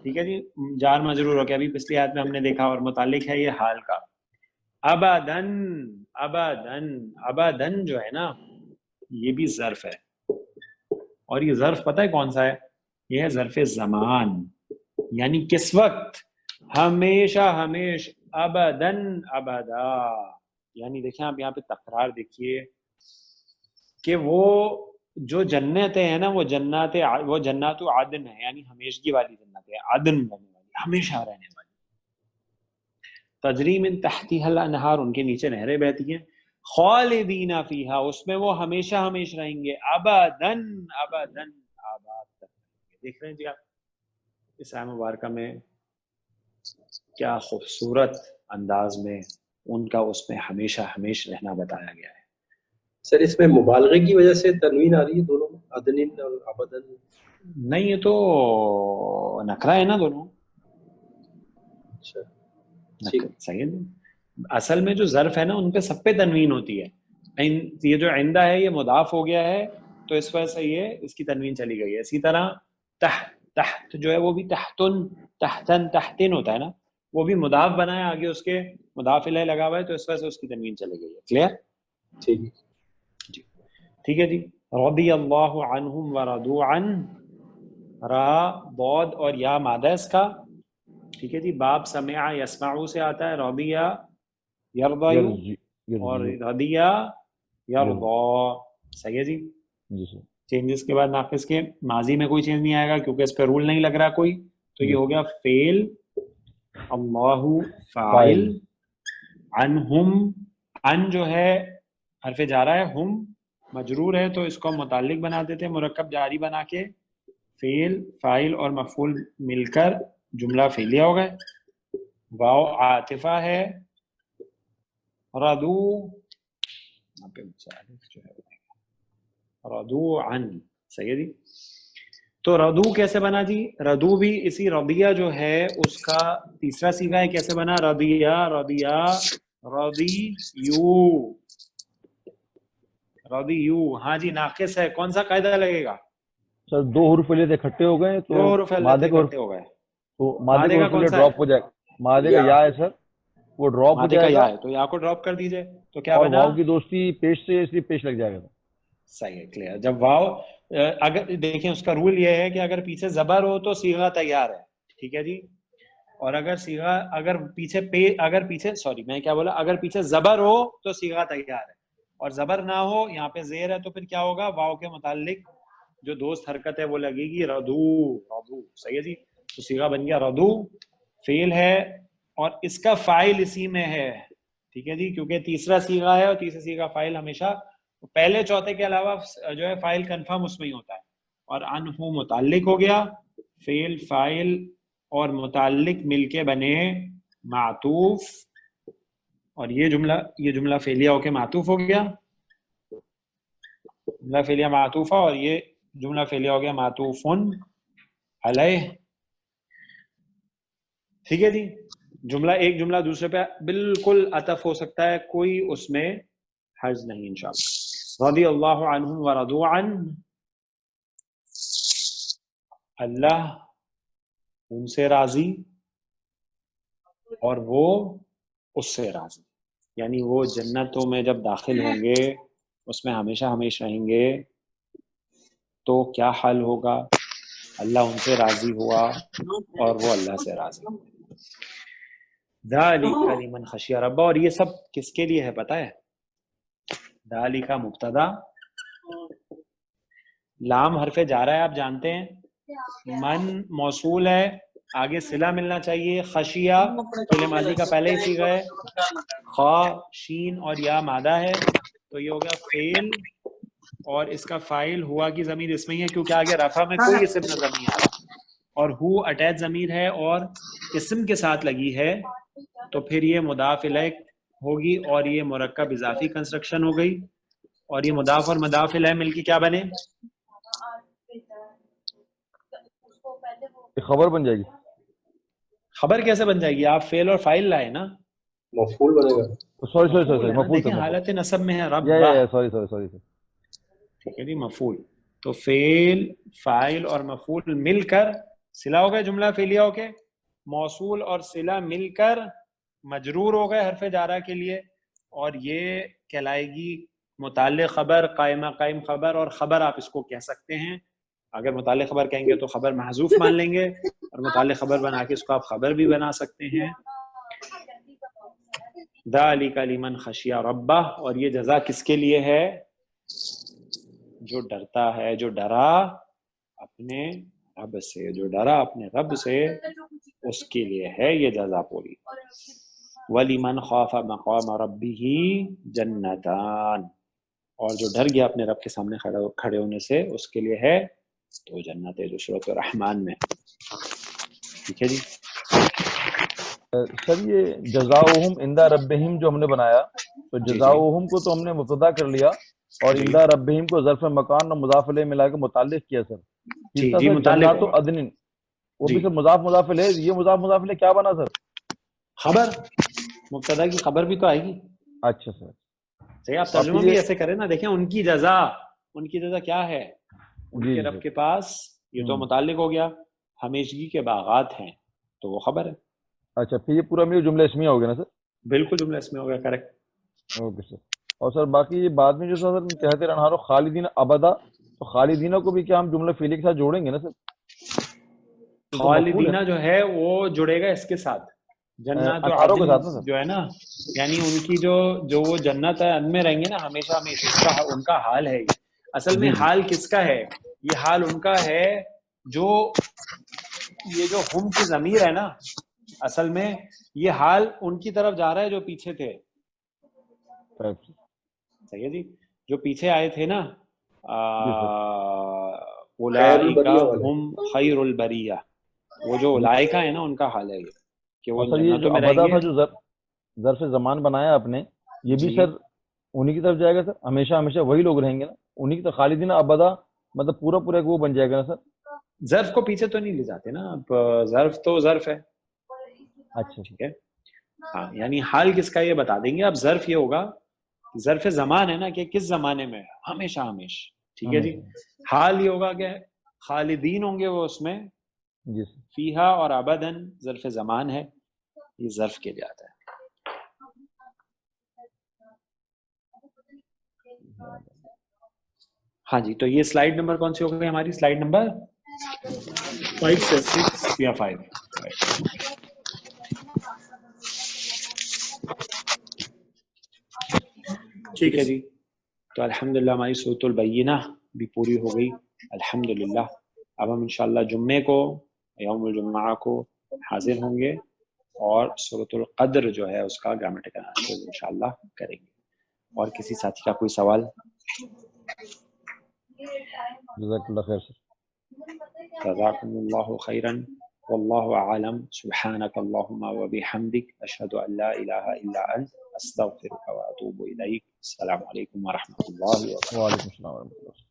Speaker 1: ٹھیک ہے جی, جار مجرور ہو گیا. ابھی پچھلی آیت میں ہم نے دیکھا, اور متعلق ہے یہ حال کا. ابدن, ابدن, ابدن جو ہے نا یہ بھی ظرف ہے, اور یہ ظرف پتہ ہے کون سا ہے؟ یہ ہے ظرف زمان, یعنی کس وقت؟ ہمیشہ ہمیش. ابدن ابدا, یعنی دیکھیں آپ یہاں پہ تکرار دیکھیے کہ وہ جو جنتیں ہیں نا وہ جنات عدن ہے, یعنی ہمیشگی والی جنت ہے, عدن رہنے والی, ہمیشہ رہنے والی. تجری من تحتها الانہار, ان کے نیچے نہریں بہتی ہیں. خالدین فیہا, اس میں وہ ہمیشہ ہمیش رہیں گے. ابدن ابدن, آباد تک. دیکھ رہے ہیں جی آپ اس آیت مبارکہ میں کیا خوبصورت انداز میں ان کا اس میں ہمیشہ ہمیش رہنا بتایا گیا ہے.
Speaker 3: سر اس میں مبالغے کی وجہ سے تنوین آ رہی ہے دونوں میں, عدن اور ابدن؟
Speaker 1: نہیں, یہ تو نکرہ ہے نا دونوں.
Speaker 3: اچھا
Speaker 1: صحیح ہے. اصل میں جو ظرف ہے نا ان پہ سب پہ تنوین ہوتی ہے. یہ جو عندہ ہے یہ مضاف ہو گیا ہے تو اس وجہ سے یہ اس کی تنوین چلی گئی ہے. اسی طرح تحت جو ہے وہ بھی تحتن, تحتن, تحتن ہوتا ہے نا, وہ بھی مضاف بنا ہے, آگے اس کے مضاف الیہ لگا ہوا ہے, تو اس وجہ سے اس کی تنوین چلی گئی ہے. کلیئر؟
Speaker 3: ٹھیک
Speaker 1: جی ٹھیک ہے جی. رضی اللہ عنہم ورضوا عنہ, را ضاد اور یا مادہ اس کا. ٹھیک ہے جی, باب سمع یسمعو سے آتا ہے, رضیہ یرضی, اور رضیہ یرضا. صحیح ہے جی.
Speaker 2: جی سر.
Speaker 1: چینجز کے بعد ناقص کے ماضی میں کوئی چینج نہیں آئے گا کیونکہ اس پہ رول نہیں لگ رہا کوئی, تو یہ ہو گیا فعل, اللہ فاعل, عنہم, ان جو ہے حرف جارہ ہے, ہم مجرور ہے تو اس کو متعلق بنا دیتے ہیں مرکب جاری بنا کے. فعل, فاعل اور مفعول مل کر جملہ فعلیہ ہو گئے. واو عاطفہ ہے, ردو یہاں پہ جو ہے ردو عن. صحیح ہے جی. تو ردو کیسے بنا جی؟ ردو بھی اسی رضیہ جو ہے اس کا تیسرا صیغہ ہے. کیسے بنا؟ رضیہ, رضیہ, رضی یو, رضی یو. ہاں جی, ناقص ہے. کون سا قاعدہ لگے گا؟
Speaker 2: سر دو حروف لیتے اکٹھے ہو گئے تو
Speaker 1: دو حروف
Speaker 2: مادے کا
Speaker 1: اکٹھے ہو گئے.
Speaker 2: تو مادے کا
Speaker 1: کا کون
Speaker 2: حروف
Speaker 1: سا
Speaker 2: ڈراپ
Speaker 1: ہے؟
Speaker 2: ہو جائے گا. مادے کا یا ہے سر, وہ ڈراپ ہو
Speaker 1: مادے کا
Speaker 2: جائے
Speaker 1: یا
Speaker 2: گا,
Speaker 1: ہے تو یا کو ڈراپ کر دیجئے تو کیا
Speaker 2: اور
Speaker 1: بنا؟
Speaker 2: واو کی دوستی پیش سے اس لیے پیش لگ جائے گا.
Speaker 1: صحیح ہے, کلیئر. جب واو, اگر دیکھیں اس کا رول یہ ہے کہ اگر پیچھے زبر ہو تو صیغہ تیار ہے. ٹھیک ہے جی. اور اگر صیغہ اگر پیچھے سوری میں کیا بولا, اگر پیچھے زبر ہو تو صیغہ تیار ہے, اور زبر نہ ہو, یہاں پہ زیر ہے, تو پھر کیا ہوگا؟ واو کے متعلق جو دوست حرکت ہے وہ لگے گی ردو, ردو. صحیح ہے جی. تو صیغہ بن گیا ردو, فعل ہے, اور اس کا فاعل اسی میں ہے. ٹھیک ہے جی, کیونکہ تیسرا سیغہ ہے اور تیسرا سیغہ فائل ہمیشہ پہلے چوتھے کے علاوہ جو ہے فائل کنفرم اس میں ہی ہوتا ہے. اور انہو متعلق ہو گیا, فعل فائل اور متعلق مل کے بنے معطوف, اور یہ جملہ فعلیہ ہو کے معطوف ہو گیا, جملہ فعلیہ معطوفہ, اور یہ جملہ فعلیہ ہو گیا معطوف علیہ. ٹھیک ہے جی, ایک جملہ دوسرے پہ بالکل عطف ہو سکتا ہے, کوئی اس میں حرج نہیں انشاءاللہ. رضی اللہ عنہم ورضوا عنہ, اللہ ان سے راضی اور وہ اس سے راضی, یعنی وہ جنتوں میں جب داخل ہوں گے اس میں ہمیشہ ہمیشہ رہیں گے تو کیا حال ہوگا, اللہ ان سے راضی ہوا اور وہ اللہ سے راضی. ذالک لمن خشی ربہ, اور یہ سب کس کے لیے ہے پتہ ہے؟ ذالک مبتدا, لام حرف جارہ ہے آپ جانتے ہیں, من موصول ہے, آگے صلہ ملنا چاہیے, خشیہ فعل ماضی کا پہلے ہی صیغہ ہے, خا شین اور یا مادہ ہے, تو یہ ہو گیا فعل, اور اس کا فاعل ہوا کی ضمیر اس میں ہی ہے کیونکہ آگے رفع میں کوئی اسم نظر نہیں آ رہا, اور ہو اٹیچ ضمیر ہے اور اسم کے ساتھ لگی ہے, تو پھر یہ مضاف الیہ ہوگی اور یہ مرکب اضافی کنسٹرکشن ہو گئی, اور یہ مضاف اور مضاف الیہ مل کے کیا بنے؟
Speaker 2: خبر بن جائے گی.
Speaker 1: خبر کیسے بن جائے گی؟ آپ فعل اور فاعل لائے نا,
Speaker 3: مفعول بنے گا.
Speaker 2: سوری مفعول
Speaker 1: دیکھیں حالت نصب میں ہے رب,
Speaker 2: سوری.
Speaker 1: ٹھیک ہے جی, مفعول تو فعل فاعل اور مفعول مل کر صلہ ہو گئے, جملہ فعلیہ ہو کے, موصول اور صلہ مل کر مجرور ہو گئے حرف جارہ کے لیے, اور یہ کہلائے گی متعلق خبر, قائمہ قائم خبر, اور خبر آپ اس کو کہہ سکتے ہیں. اگر متعلق خبر کہیں گے تو خبر محذوف مان لیں گے, اور متعلق خبر بنا کے اس کو آپ خبر بھی بنا سکتے ہیں. ذالک لمن خشی ربہ, اور یہ جزا کس کے لیے ہے؟ جو ڈرتا ہے, جو ڈرا اپنے رب سے, جو ڈرا اپنے رب سے اس کے لیے ہے یہ جزا پوری. وَلِمَنْ خَافَ مَقَامَ رَبِّهِ جَنَّتَانِ, اور جو ڈر گیا اپنے رب کے سامنے کھڑے ہونے سے اس کے لیے ہے تو جنت ہے, جو سورۃ الرحمن میں. ٹھیک ہے جی.
Speaker 2: سر یہ جزاؤہم عند ربہم جو ہم نے بنایا, تو جزاؤہم کو تو ہم نے مبتدا کر لیا اور عند ربہم کو ظرف مکان اور مضاف الیہ ملا کے متعلق کیا. سر اس طرح سے جنات و عدن, وہ بھی سر مضاف الیہ, یہ مضاف الیہ کیا بنا سر؟
Speaker 1: خبر, مبتدا کی خبر بھی تو آئے گی.
Speaker 2: اچھا سر,
Speaker 1: صحیح, آپ ترجمہ بھی ایسے کریں نا. دیکھیں ان کی جزا کیا ہے, ان کے رب کے پاس, یہ تو متعلق ہو گیا, ہمیشگی کے باغات ہیں تو وہ خبر ہے.
Speaker 2: اچھا, پھر یہ پورا میرا جملہ اسمیہ ہو گیا نا سر؟
Speaker 1: بالکل جملہ اسمیہ ہو گیا, کریکٹ.
Speaker 2: Okay sir. اور سر باقی یہ بعد میں جو سر کہتے رہنا خالدین ابدا, تو خالدینہ کو بھی کیا ہم جملہ فعلی کے ساتھ جوڑیں گے نا سر؟
Speaker 1: خالدینہ جو ہے وہ جڑے گا اس کے ساتھ, جنت و عدن جو ہے نا, یعنی ان کی جو وہ جنت ہے ان میں رہیں گے نا ہمیشہ ہمیشہ, اس کا ان کا حال ہے. اصل میں حال کس کا ہے؟ یہ حال ان کا ہے جو یہ جو ہم کی ضمیر ہے نا, اصل میں یہ حال ان کی طرف جا رہا ہے جو پیچھے تھے. صحیح ہے جی, جو پیچھے آئے تھے نا, اولئک ہم خیر البریہ, وہ جو اولئک ہے نا ان کا حال ہے یہ کہ وہ جنتوں میں رہیں گے.
Speaker 2: جو ظرف زمان بنایا آپ نے, یہ بھی سر انہی کی طرف جائے گا سر, ہمیشہ ہمیشہ وہی لوگ رہیں گے نا انہی کی طرف. خالدین ابدا مطلب پورا وہ بن جائے گا نا سر؟
Speaker 1: ظرف کو پیچھے تو نہیں لے جاتے نا, اب ظرف تو ظرف ہے.
Speaker 2: اچھا
Speaker 1: ٹھیک ہے, ہاں, یعنی حال کس کا یہ بتا دیں گے. اب ظرف یہ ہوگا, ظرف زمان ہے نا کہ کس زمانے میں, ہمیشہ ہمیشہ. ٹھیک ہے جی. حال یہ ہوگا کہ خالدین ہوں گے وہ اس میں, فیہا, اور ابدن ظرف زمان ہے, یہ ظرف کے لیے آتا ہے. ہاں جی, تو یہ سلائیڈ نمبر کون سی ہو گئی ہماری؟ سلائیڈ نمبر 5 سے 6 یا 5. ٹھیک ہے جی. تو الحمدللہ ہماری سورۃ البینہ بھی پوری ہو گئی الحمدللہ. اب ہم انشاءاللہ جمعے کو, یوم الجمعہ کو حاضر ہوں گے اور سورۃ القدر جو ہے اس کا گرامیٹیکل انالیسس انشاءاللہ کریں گے. اور کسی ساتھی کا کوئی سوال؟
Speaker 2: جزاک اللہ خیر سر.
Speaker 1: جزاکم اللہ خیرا واللہ اعلم. سبحانک اللہم وبحمدک اشہد ان لا الہ الا انت استغفرک واتوب الیک. السلام علیکم ورحمۃ اللہ وبرکاتہ.
Speaker 2: وعلیکم السلام ورحمۃ اللہ.